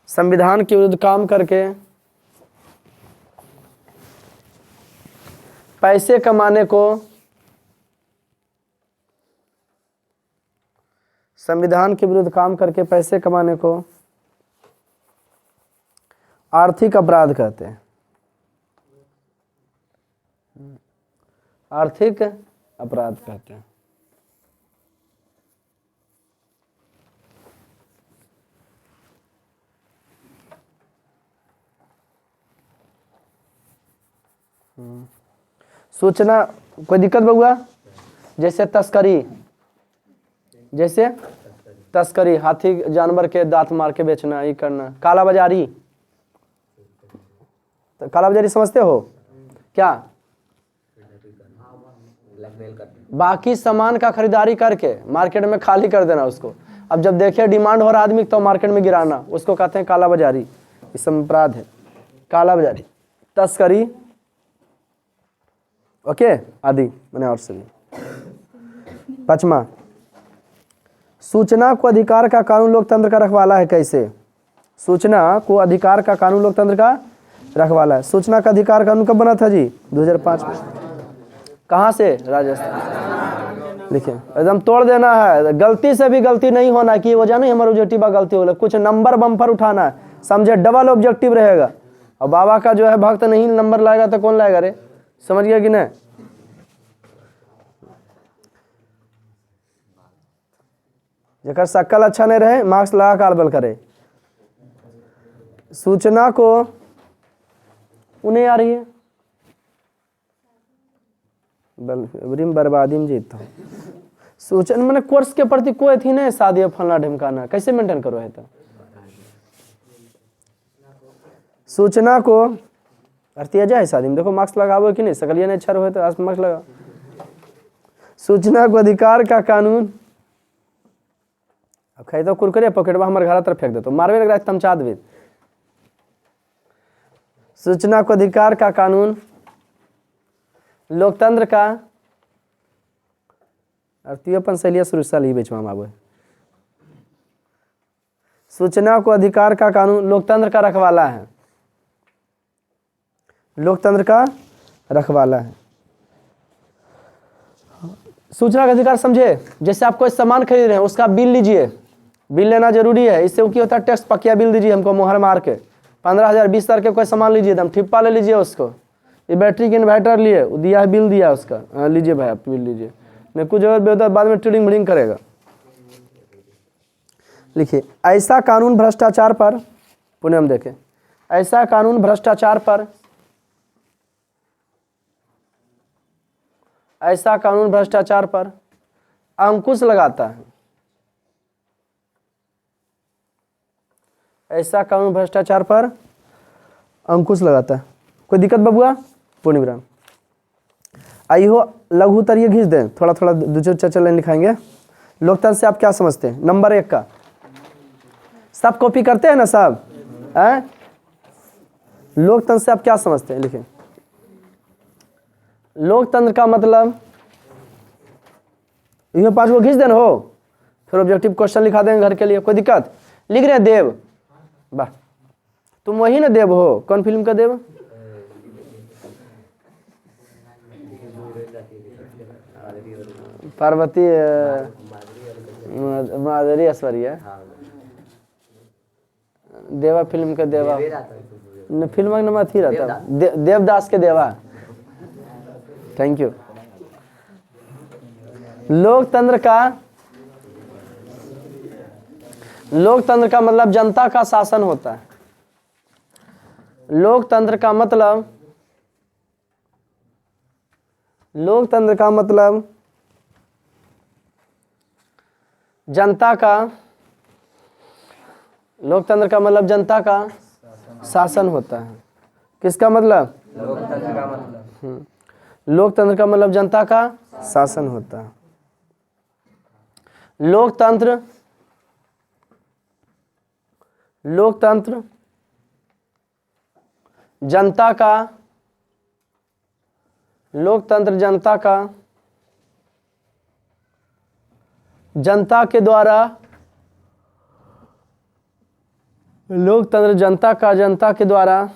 संविधान के विरुद्ध काम करके पैसे कमाने को, संविधान के विरुद्ध काम करके पैसे कमाने को आर्थिक अपराध कहते हैं। आर्थिक अपराध कहते हैं। सूचना, कोई दिक्कत बउआ? जैसे तस्करी, हाथी जानवर के दांत मार के बेचना, ये करना। काला बाजारी, तो काला बाजारी समझते हो क्या? बाकी सामान का खरीदारी करके मार्केट में खाली कर देना उसको, अब जब देखे डिमांड हो रहा आदमी तो मार्केट में गिराना, उसको कहते हैं काला बाजारी। ये सब अपराध है, काला बाजारी, तस्करी, ओके, आदि मैंने और सभी। पांचवा, सूचना को अधिकार का कानून लोकतंत्र का रखवाला है। कैसे? सूचना को अधिकार का कानून लोकतंत्र का रखवाला है। सूचना का अधिकार कानून कब बना था जी? 2005 में। कहाँ से? राजस्थान। देखिए, एकदम तोड़ देना है, गलती से भी गलती नहीं होना कि वजह नहीं हमारा ऑब्जेक्टिव गलती हो, कुछ नंबर बम्पर उठाना है, समझे, डबल ऑब्जेक्टिव रहेगा। और बाबा का जो है भक्त नहीं नंबर लाएगा तो कौन लाएगा रे? समझ गया कि नहीं? जेकर शक्ल अच्छा नहीं रहे मार्क्स लगा कारबल करे। सूचना को उन्हें आ रही है बर्बादी में जीतता हूँ। सूचना मैंने कोर्स के प्रति कोई थी नहीं, शादी फलना ढिमकाना कैसे मेंटेन करो है? तो सूचना को अर्थिया जाए शादी में, देखो मार्क्स लगाओ कि नहीं, सकलिया नहीं अच्छा रहे तो आज मार्क्स लगा। सूचना को अधिकार का कानून, अब खाई तो कुरकुरे पकड़वा हमारे घर तरफ फेंक दे तो मारवे लग रहा है तमचा देवे। सूचना को अधिकार का कानून, लोकतंत्र का अर्थीयपन शैलिया सुरक्षा ली बेच मामा। सूचना को अधिकार का कानून लोकतंत्र का रखवाला है, लोकतंत्र का रखवाला है। सूचना का अधिकार समझे, जैसे आप कोई सामान खरीद रहे हैं उसका बिल लीजिए, बिल लेना जरूरी है। इससे वो क्या होता है, टैक्स पकिया बिल दीजिए हमको मोहर मार के। 15,000 20,000 के कोई सामान लीजिए, एकदम ठिप्पा ले लीजिए उसको। ये बैटरी के इन्वर्टर लिए दिया है, बिल दिया उसका, हाँ लीजिए भाई आप बिल लीजिए, नहीं कुछ जगह बेहतर बाद में ट्रेडिंग ब्रिंग करेगा। लिखिए, ऐसा कानून भ्रष्टाचार पर, पुनः हम देखें, ऐसा कानून भ्रष्टाचार पर, ऐसा कानून भ्रष्टाचार पर अंकुश लगाता है। ऐसा कानून भ्रष्टाचार पर अंकुश लगाता है। कोई दिक्कत बबुआ? पूर्ण विराम। आई हो लघु उत्तर घिस दें, थोड़ा थोड़ा दो चार लाइन लिखाएंगे। लोकतंत्र से आप क्या समझते हैं? नंबर 1 का सब कॉपी करते हैं ना सब? लोकतंत्र से आप क्या समझते हैं? लिखें, लोकतंत्र का मतलब, ये 5 को घिस देना हो, फिर ऑब्जेक्टिव क्वेश्चन लिखा देंगे घर के लिए। कोई दिक्कत? लिख रहे देव, वाह तुम वही ना देव हो? कौन फिल्म का देव? पार्वती माधुरी ऐश्वर्या, देवा फिल्म का देवा न, फिल्म का नाम अथी रहता देवदास के देवा। Thank you. लोकतंत्र का मतलब जनता का शासन होता है। लोकतंत्र का मतलब जनता का, लोकतंत्र का मतलब जनता का शासन होता है। किसका मतलब? लोकतंत्र का मतलब, लोकतंत्र का मतलब जनता का शासन होता है। लोकतंत्र जनता का, लोकतंत्र जनता का, जनता के द्वारा, लोकतंत्र जनता का, जनता के द्वारा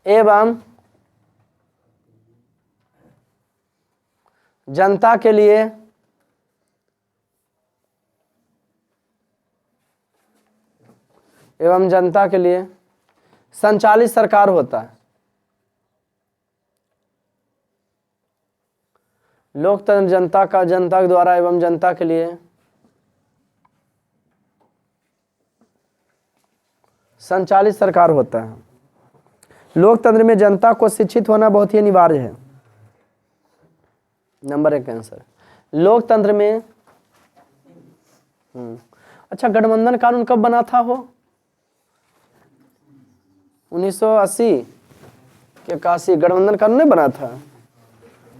एवं जनता के लिए संचालित सरकार होता है। लोकतंत्र जनता का, जनता के द्वारा एवं जनता के लिए संचालित सरकार होता है। लोकतंत्र में जनता को शिक्षित होना बहुत ही अनिवार्य है। नंबर 1 आंसर लोकतंत्र में। अच्छा, गठबंधन कानून कब बना था? हो 1980 के 81 गठबंधन कानून नहीं बना था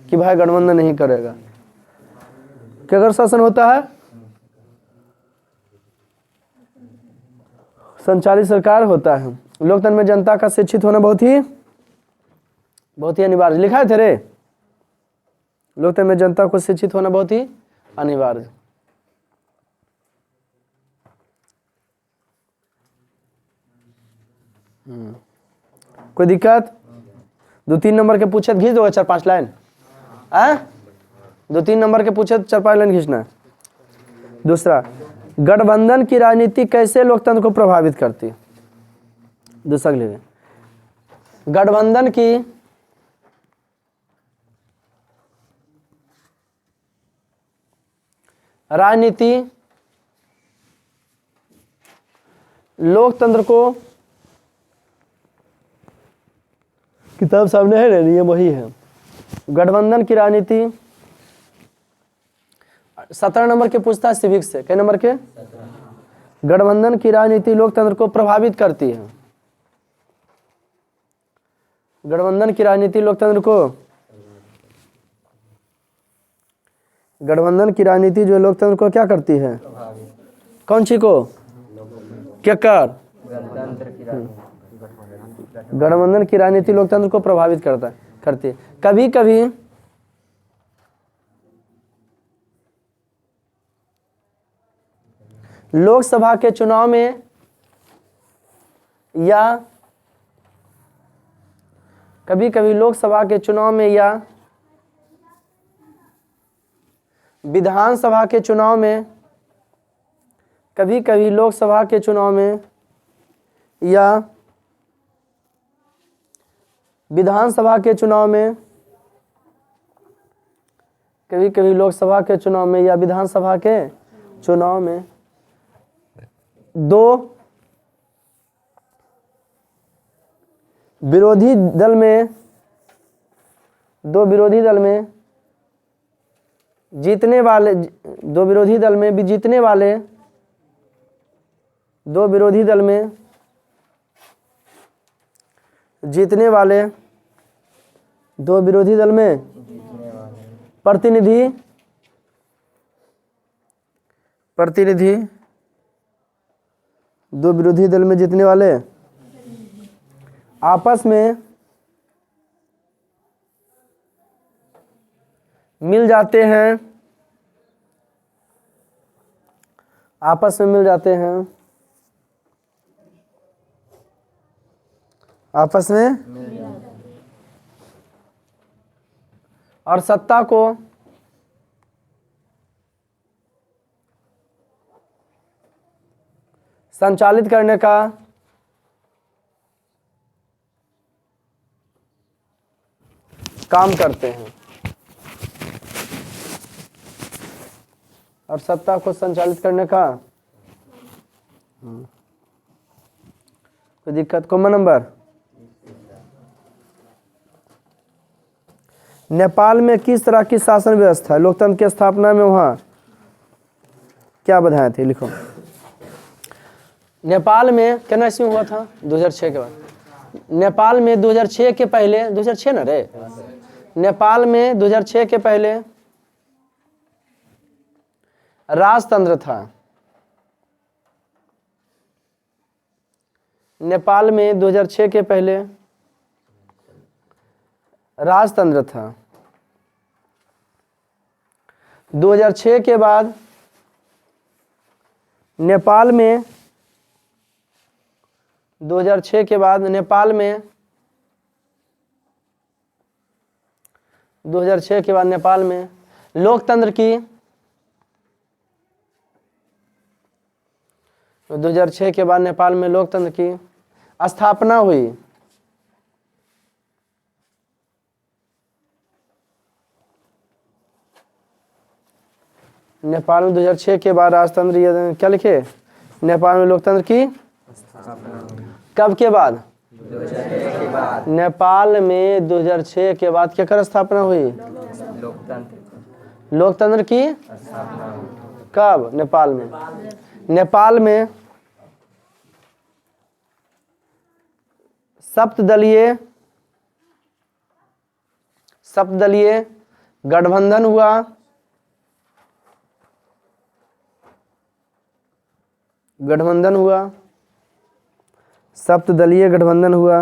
कि भाई गठबंधन नहीं करेगा। क्या अगर शासन होता है? संचालित सरकार होता है। लोकतंत्र में जनता का शिक्षित होना बहुत ही अनिवार्य। लिखा है तेरे, लोकतंत्र में जनता को शिक्षित होना बहुत ही अनिवार्य। कोई दिक्कत? 2-3 नंबर के पूछे तो घींच दो 4-5 लाइन। 2-3 नंबर के पूछे तो 4-5 लाइन खींचना। दूसरा, गठबंधन की राजनीति कैसे लोकतंत्र को प्रभावित करती? दूसरा ले, गठबंधन की राजनीति लोकतंत्र को, किताब सामने है ना, नियम वही है, गठबंधन की राजनीति 17 नंबर के पूछता है सिविक्स से। कई नंबर के? गठबंधन की राजनीति लोकतंत्र को प्रभावित करती है। गठबंधन की राजनीति लोकतंत्र को, गठबंधन की राजनीति जो लोकतंत्र को क्या करती है? कौन सी को? क्या कर? गठबंधन की राजनीति लोकतंत्र को प्रभावित करती है। कभी कभी लोकसभा के चुनाव में या लोकसभा के चुनाव में या विधानसभा के चुनाव में, कभी लोकसभा के चुनाव में या विधानसभा के चुनाव में, कभी लोकसभा के चुनाव में या विधानसभा के चुनाव में दो विरोधी दल में जीतने वाले, दो विरोधी दल में जीतने वाले, दो विरोधी दल में जीतने वाले, दो विरोधी दल में प्रतिनिधि दो विरोधी दल में जीतने वाले आपस में मिल जाते हैं, आपस में मिल जाते हैं, आपस में और सत्ता को संचालित करने का काम करते हैं, और सत्ता को संचालित करने का कोई दिक्कत? Common number. नेपाल में किस तरह की शासन व्यवस्था है? लोकतंत्र की स्थापना में वहां क्या बाधाएं थी? लिखो। नेपाल में कितना ईस्वी हुआ था? 2006 के बाद। नेपाल में 2006 के पहले, 2006 ना रे, नेपाल में 2006 के पहले राजतंत्र था। नेपाल में 2006 के पहले राजतंत्र था। 2006 के बाद नेपाल में 2006 के बाद नेपाल में 2006 के बाद नेपाल में लोकतंत्र की 2006 के बाद नेपाल में लोकतंत्र की स्थापना हुई। नेपाल में 2006 के बाद राजतंत्र, क्या लिखे? नेपाल में लोकतंत्र की कब के बाद? 2006 के बाद। नेपाल में 2006 के बाद क्या कर स्थापना हुई? लोकतंत्र की कब? नेपाल में। नेपाल में सप्तदलीय गठबंधन हुआ। सप्तदलीय गठबंधन हुआ।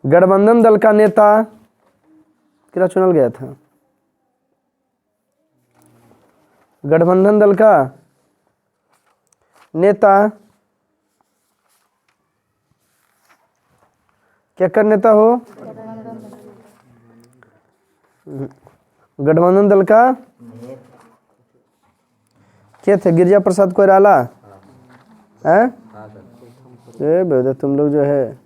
गठबंधन दल का नेता कितना चुना गया था? गठबंधन दल का नेता क्या कर नेता हो? गठबंधन दल का क्या थे? गिरिजा प्रसाद कोइराला है? बेटा तुम लोग जो है,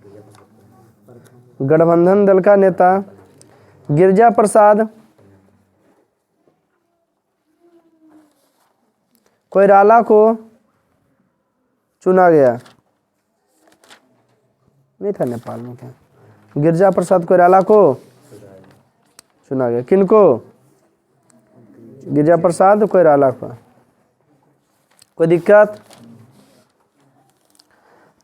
गठबंधन दल का नेता गिरिजा प्रसाद कोइराला को चुना गया। नहीं था नेपाल में क्या? गिरिजा प्रसाद कोइराला को चुना गया। किनको? गिरिजा प्रसाद कोइराला को। कोई दिक्कत?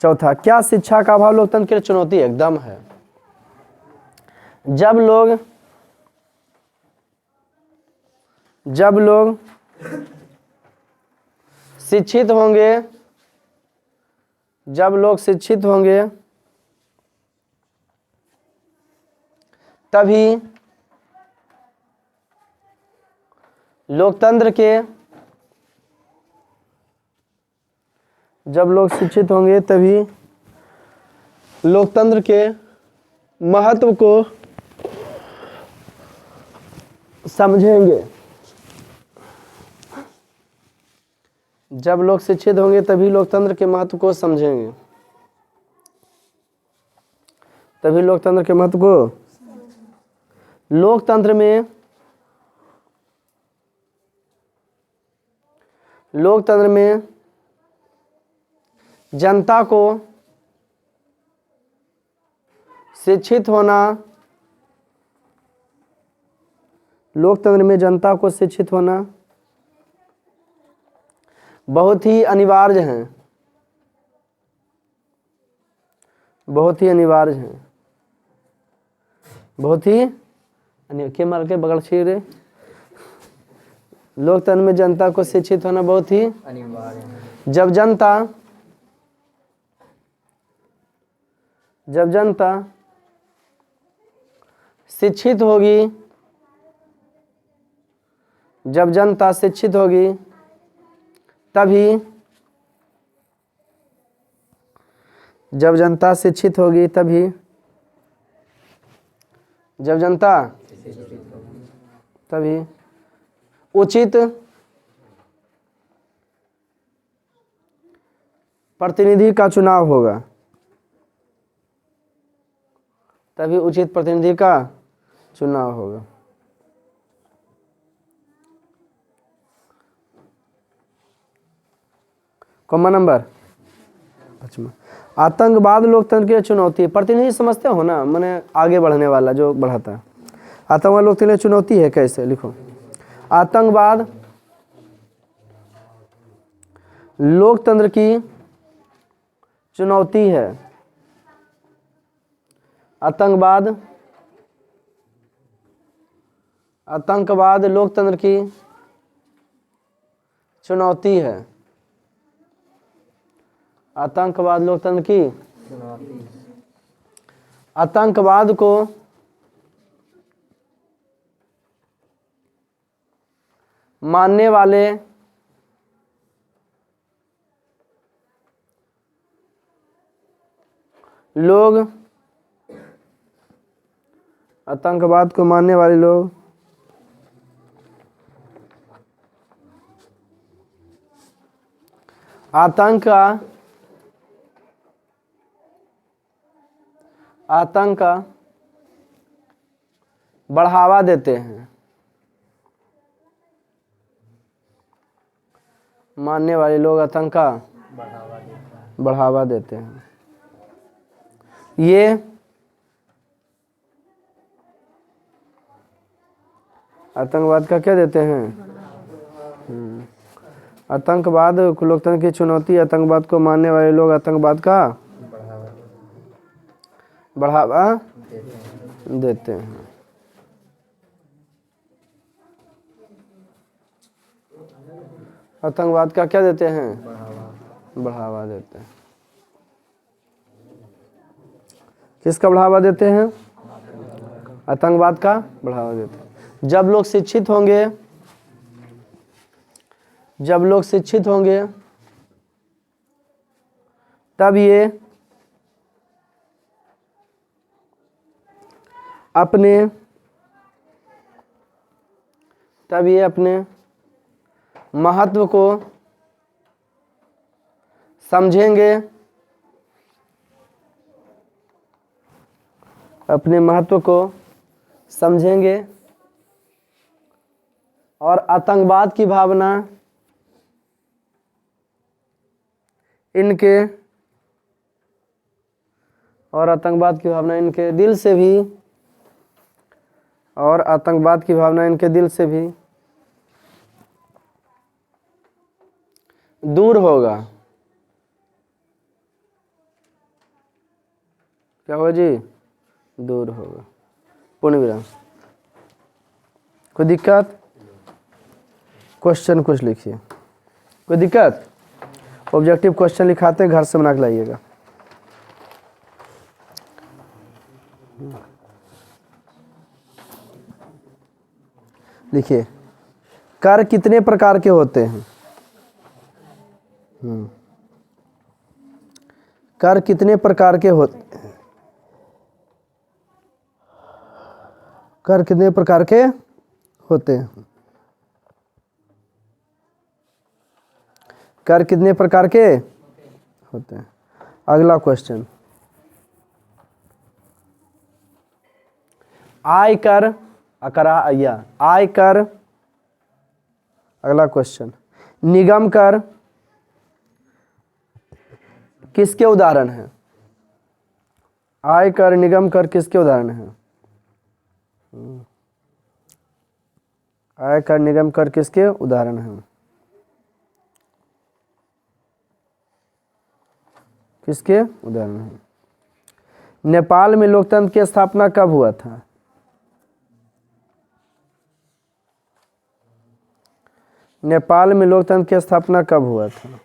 चौथा, क्या शिक्षा का अभाव लोकतंत्र के लिए चुनौती? एकदम है। जब लोग शिक्षित होंगे, जब लोग शिक्षित होंगे तभी लोकतंत्र के, जब लोग शिक्षित होंगे तभी लोकतंत्र के महत्व को समझेंगे। जब लोग शिक्षित होंगे तभी लोकतंत्र के महत्व को समझेंगे, तभी लोकतंत्र के महत्व को। लोकतंत्र में जनता को शिक्षित होना, लोकतंत्र में जनता को शिक्षित होना बहुत ही अनिवार्य है, बहुत ही अनिवार्य है, बहुत ही के मार के बगल छीरे। लोकतंत्र में जनता को शिक्षित होना बहुत ही अनिवार्य है। जब जनता शिक्षित होगी, जब जनता शिक्षित होगी तभी, जब जनता शिक्षित होगी तभी, जब जनता तभी उचित प्रतिनिधि का चुनाव होगा, तभी उचित प्रतिनिधि का चुनाव होगा। Common number. अच्छा, आतंकवाद लोकतंत्र की चुनौती। प्रतिनिधि समझते हो ना, मैंने आगे बढ़ने वाला जो बढ़ाता है। आतंकवाद लोकतंत्र की चुनौती है, कैसे लिखो? आतंकवाद लोकतंत्र की चुनौती है। आतंकवाद लोकतंत्र की चुनौती है। आतंकवाद लोकतंत्र की चुनौती। आतंकवाद को मानने वाले लोग, आतंकवाद को मानने वाले लोग आतंक का बढ़ावा देते हैं। मानने वाले लोग आतंक का बढ़ावा देते हैं। ये आतंकवाद का क्या देते हैं? आतंकवाद लोकतंत्र की चुनौती। आतंकवाद को मानने वाले लोग आतंकवाद का बढ़ावा देते हैं। आतंकवाद का क्या देते हैं? बढ़ावा देते हैं। किसका बढ़ावा देते हैं? आतंकवाद का बढ़ावा देते हैं। जब लोग शिक्षित होंगे, जब लोग शिक्षित होंगे तब ये अपने महत्व को समझेंगे, अपने महत्व को समझेंगे और आतंकवाद की भावना इनके दिल से भी और आतंकवाद की भावना इनके दिल से भी दूर होगा। क्या होगा जी? दूर होगा। पूर्ण विराम। कोई दिक्कत? क्वेश्चन कुछ लिखिए। कोई दिक्कत? ऑब्जेक्टिव क्वेश्चन लिखाते हैं, घर से बना के लाइएगा। लिखिए, कर कितने प्रकार के होते हैं? कर कितने प्रकार के होते हैं? कर कितने प्रकार के होते हैं? कर कितने प्रकार के होते हैं? अगला क्वेश्चन, आयकर अकरा अय्या आयकर। अगला क्वेश्चन, निगम कर किसके उदाहरण हैं? आयकर निगम कर किसके उदाहरण हैं? आयकर निगम कर किसके उदाहरण हैं? किसके उदाहरण हैं? नेपाल में लोकतंत्र की स्थापना कब हुआ था? नेपाल में लोकतंत्र की स्थापना कब हुआ था?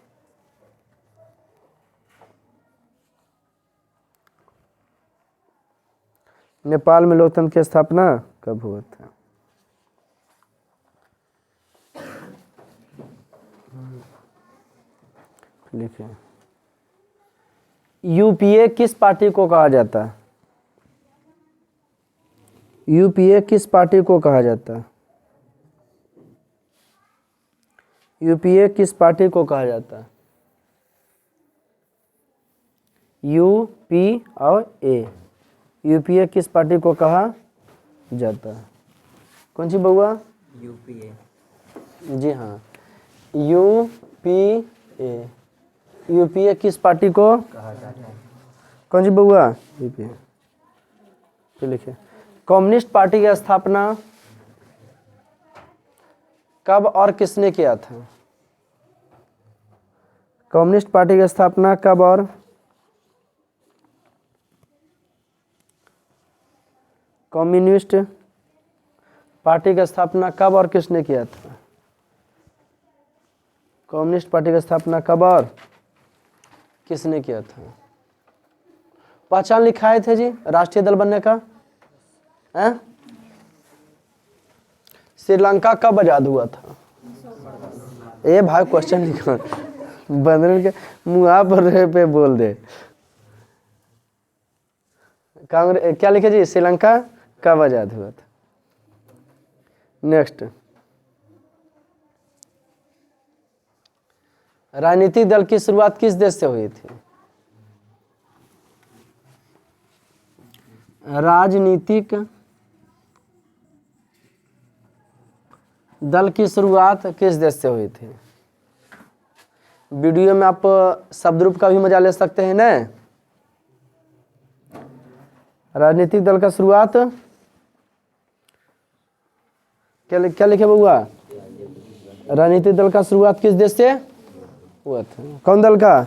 नेपाल में लोकतंत्र की स्थापना कब हुआ था? लिखिए, यूपीए किस पार्टी को कहा जाता है? यूपीए किस पार्टी को कहा जाता है? यूपीए किस पार्टी को कहा जाता है? यूपी और ए, यूपीए किस पार्टी को कहा जाता है? कौन सी बउआ? यूपीए। जी हाँ, यूपीए। यूपीए किस पार्टी को कहा जाता है? कौन सी बउआ? यूपीए। तो लिखिए, कम्युनिस्ट पार्टी की स्थापना कब और किसने किया था? कम्युनिस्ट पार्टी की स्थापना कब और कम्युनिस्ट पार्टी की स्थापना कब और किसने किया था? कम्युनिस्ट पार्टी की स्थापना कब और किसने किया था? पहचान लिखाए थे जी राष्ट्रीय दल बनने का? हैं? श्रीलंका कब आजाद हुआ था? ए भाई क्वेश्चन लिखो, बंदर के मुँह पर पे बोल दे। कांग्रेस क्या लिखे जी? श्रीलंका कब आजाद हुआ था? नेक्स्ट, राजनीतिक दल की शुरुआत किस देश से हुई थी? राजनीतिक दल की शुरुआत किस देश से हुई थी? वीडियो में आप शब्द रूप का भी मजा ले सकते हैं ना। राजनीतिक दल का शुरुआत क्या लिखे बउआ? राजनीतिक दल का शुरुआत किस देश से हुआ था? कौन दल का?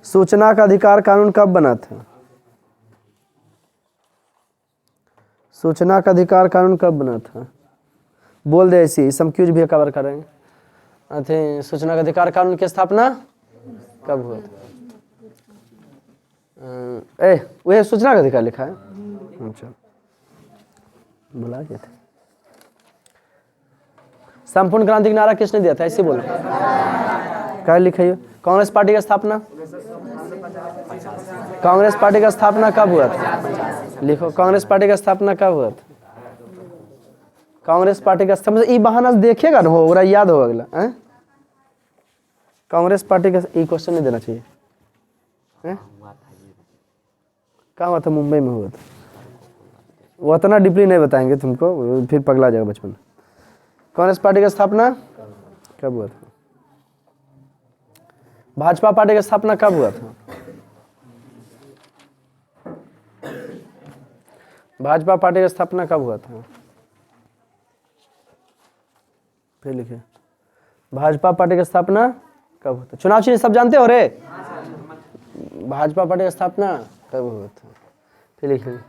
सूचना का अधिकार कानून कब बना था? सूचना का अधिकार कानून कब बना था? बोल दे ऐसी, हम क्यूज भी कवर करेंगे। अथे सूचना का अधिकार कानून की स्थापना कब हुआ था? वह सूचना का अधिकार लिखा है। अच्छा, बोला क्या था? संपूर्ण क्रांति का नारा किसने दिया था? ऐसे बोलो। क्या लिखाइए? कांग्रेस पार्टी का स्थापना? कांग्रेस पार्टी का स्थापना कब हुआ था? लिखो, कांग्रेस पार्टी का स्थापना कब हुआ था? कांग्रेस पार्टी का स्थापना ई बहाना देखेगा ना, हो याद हो अगला। कांग्रेस पार्टी का ई क्वेश्चन नहीं देना चाहिए। कहाँ हुआ था? मुंबई में हुआ था। वो इतना डीपली नहीं बताएंगे तुमको, फिर पगला जाएगा बचपन। कांग्रेस पार्टी का स्थापना कब हुआ था? भाजपा पार्टी का स्थापना कब हुआ था? भाजपा पार्टी का स्थापना कब हुआ था? फिर लिखिए, भाजपा पार्टी की स्थापना कब हुआ था? चुनाव चिन्ह सब जानते हो रे? भाजपा पार्टी की स्थापना कब हुआ था? फिर लिखिए,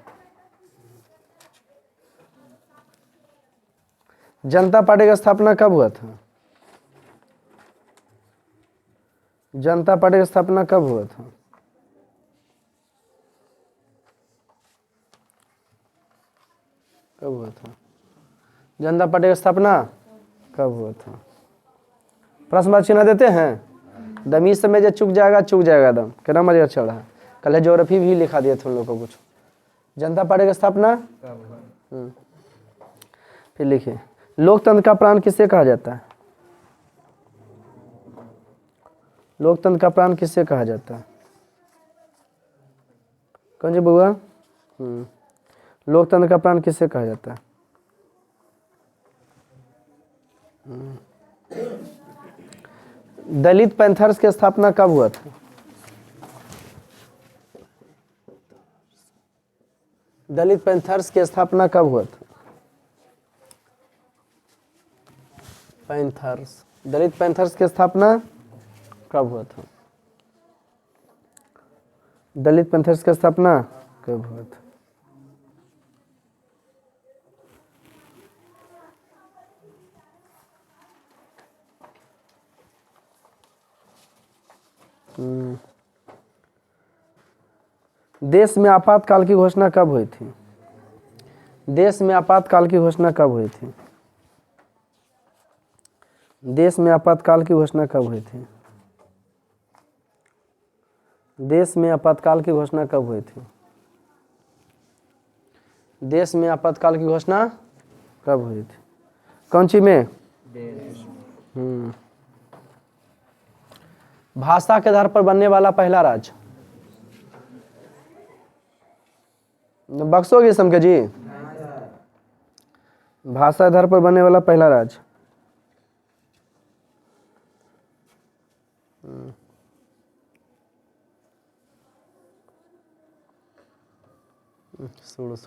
जनता पार्टी का स्थापना कब हुआ था? जनता पार्टी की स्थापना कब हुआ था? कब हुआ था? जनता पार्टी की स्थापना कब हुआ था? प्रश्न चिन्ह देते हैं। दमी समय जो चुक जाएगा दम कितना मजा चल रहा है। कल ज्योग्राफी भी लिखा दिया था उन लोगों को कुछ। जनता पार्टी की स्थापना फिर लिखिए, लोकतंत्र का प्राण किसे कहा जाता है? लोकतंत्र का प्राण किसे कहा जाता है? कौन जी बुआ? लोकतंत्र का प्राण किसे कहा जाता है? दलित पैंथर्स की स्थापना कब हुआ था? दलित पैंथर्स की स्थापना कब हुआ था? पैंथर्स, दलित पैंथर्स की स्थापना कब हुआ था? दलित पैंथर्स की स्थापना कब हुआ था? देश में आपातकाल की घोषणा कब हुई थी? देश में आपातकाल की घोषणा कब हुई थी? देश में आपातकाल की घोषणा कब हुई थी? देश में आपातकाल की घोषणा कब हुई थी? देश में आपातकाल की घोषणा कब हुई थी? कौन सी में? भाषा के आधार पर बनने वाला पहला राज्य? बक्सोगे समझे जी? भाषा आधार पर बनने वाला पहला राज्य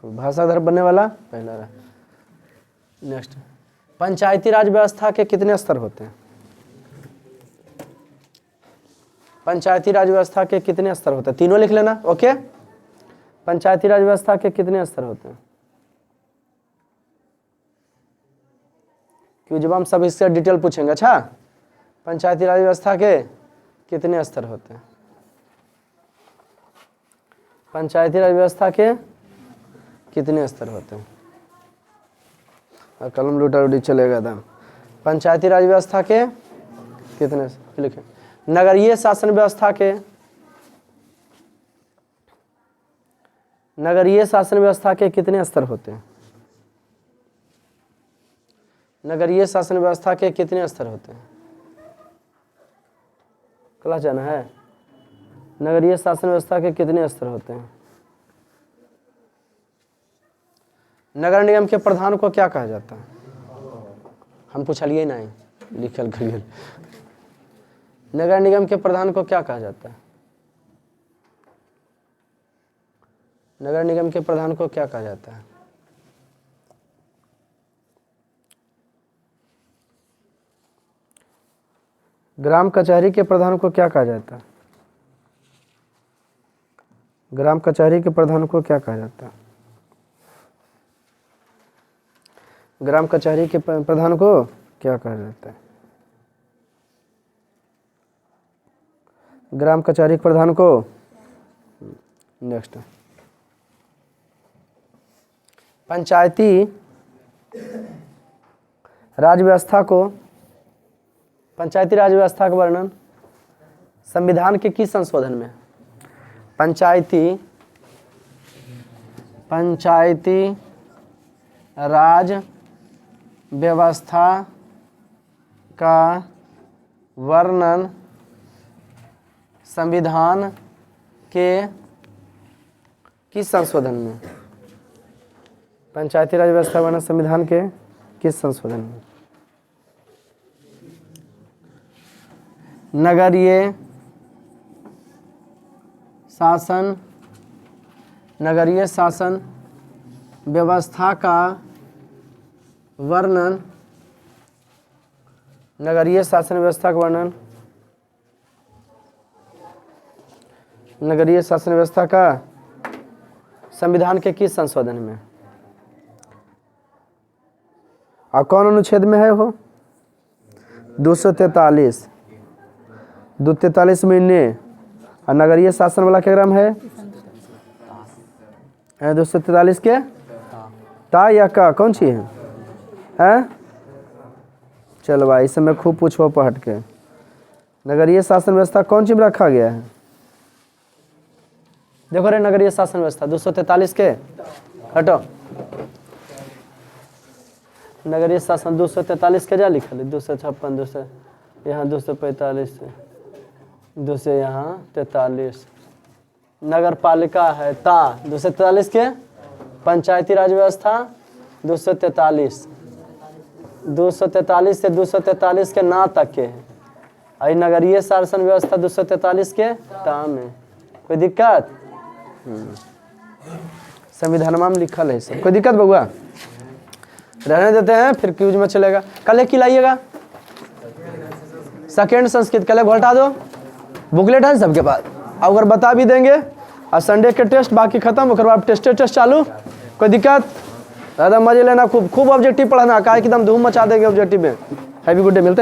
भाषा आधार बनने वाला पहला राज्य। नेक्स्ट, पंचायती राज व्यवस्था के कितने स्तर होते हैं? पंचायती राज व्यवस्था के कितने स्तर होते हैं? तीनों लिख लेना। ओके, पंचायती राज व्यवस्था के कितने स्तर होते हैं? क्यों जब हम सब इससे डिटेल पूछेंगे। अच्छा, पंचायती राज व्यवस्था के कितने स्तर होते हैं? पंचायती राज व्यवस्था के कितने स्तर होते हैं? और कलम लूटा लूटी चलेगा एकदम। पंचायती राज व्यवस्था के कितने लिखे? नगरीय शासन व्यवस्था के, नगरीय शासन व्यवस्था के कितने स्तर होते हैं? नगरीय शासन व्यवस्था के कितने स्तर होते हैं? क्लास जाना है। नगरीय शासन व्यवस्था के कितने स्तर होते हैं? नगर निगम के प्रधान को क्या कहा जाता है? हम पूछलिए नहीं, लिखल करिए। नगर निगम के प्रधान को क्या कहा जाता है? नगर निगम के प्रधान को क्या कहा जाता है? ग्राम कचहरी के प्रधान को क्या कहा जाता है? ग्राम कचहरी के प्रधान को क्या कहा जाता है? ग्राम कचहरी के प्रधान को क्या कहा जाता है? ग्राम कचहरी के प्रधान को। नेक्स्ट, पंचायती राज व्यवस्था को, पंचायती राज व्यवस्था का वर्णन संविधान के किस संशोधन में? पंचायती राज व्यवस्था का वर्णन संविधान के किस संशोधन में? पंचायती राज व्यवस्था वर्णन संविधान के किस संशोधन में? नगरीय शासन, नगरीय शासन व्यवस्था का वर्णन, नगरीय शासन व्यवस्था का वर्णन, नगरीय शासन व्यवस्था का संविधान के किस संशोधन में? और कौन अनुच्छेद में है वो? 243 243 में ने। और नगरीय शासन वाला क्या क्रम है? 243 के ता या का कौन सी है? चलो भाई इससे मैं खूब पूछो पढ़ के। नगरीय शासन व्यवस्था कौन सी में रखा गया है? देखो रे नगरीय शासन व्यवस्था 243 के हटो। नगरीय शासन 243 के जा लिखल है? 256 200 यहाँ 245 200 यहाँ 43। नगर पालिका है ता 243 के। पंचायती राज व्यवस्था 243 243 से 243 के ना तक के है। और नगरीय शासन व्यवस्था 243 के ता में। कोई दिक्कत? संविधान में लिखल है सब। कोई दिक्कत बउआ? रहने देते हैं फिर क्यूज में चलेगा। कल एक लाइएगा सेकेंड संस्कृत, कल घोटा दो। बुकलेट है सबके पास, अगर बता भी देंगे। और संडे के टेस्ट बाकी खत्म, उसके बाद टेस्ट चालू। कोई दिक्कत? ज़्यादा मजे लेना, खूब ऑब्जेक्टिव पढ़ना, का एकदम धूम मचा देंगे ऑब्जेक्टिव में। हैवी गुड डे, मिलते हैं।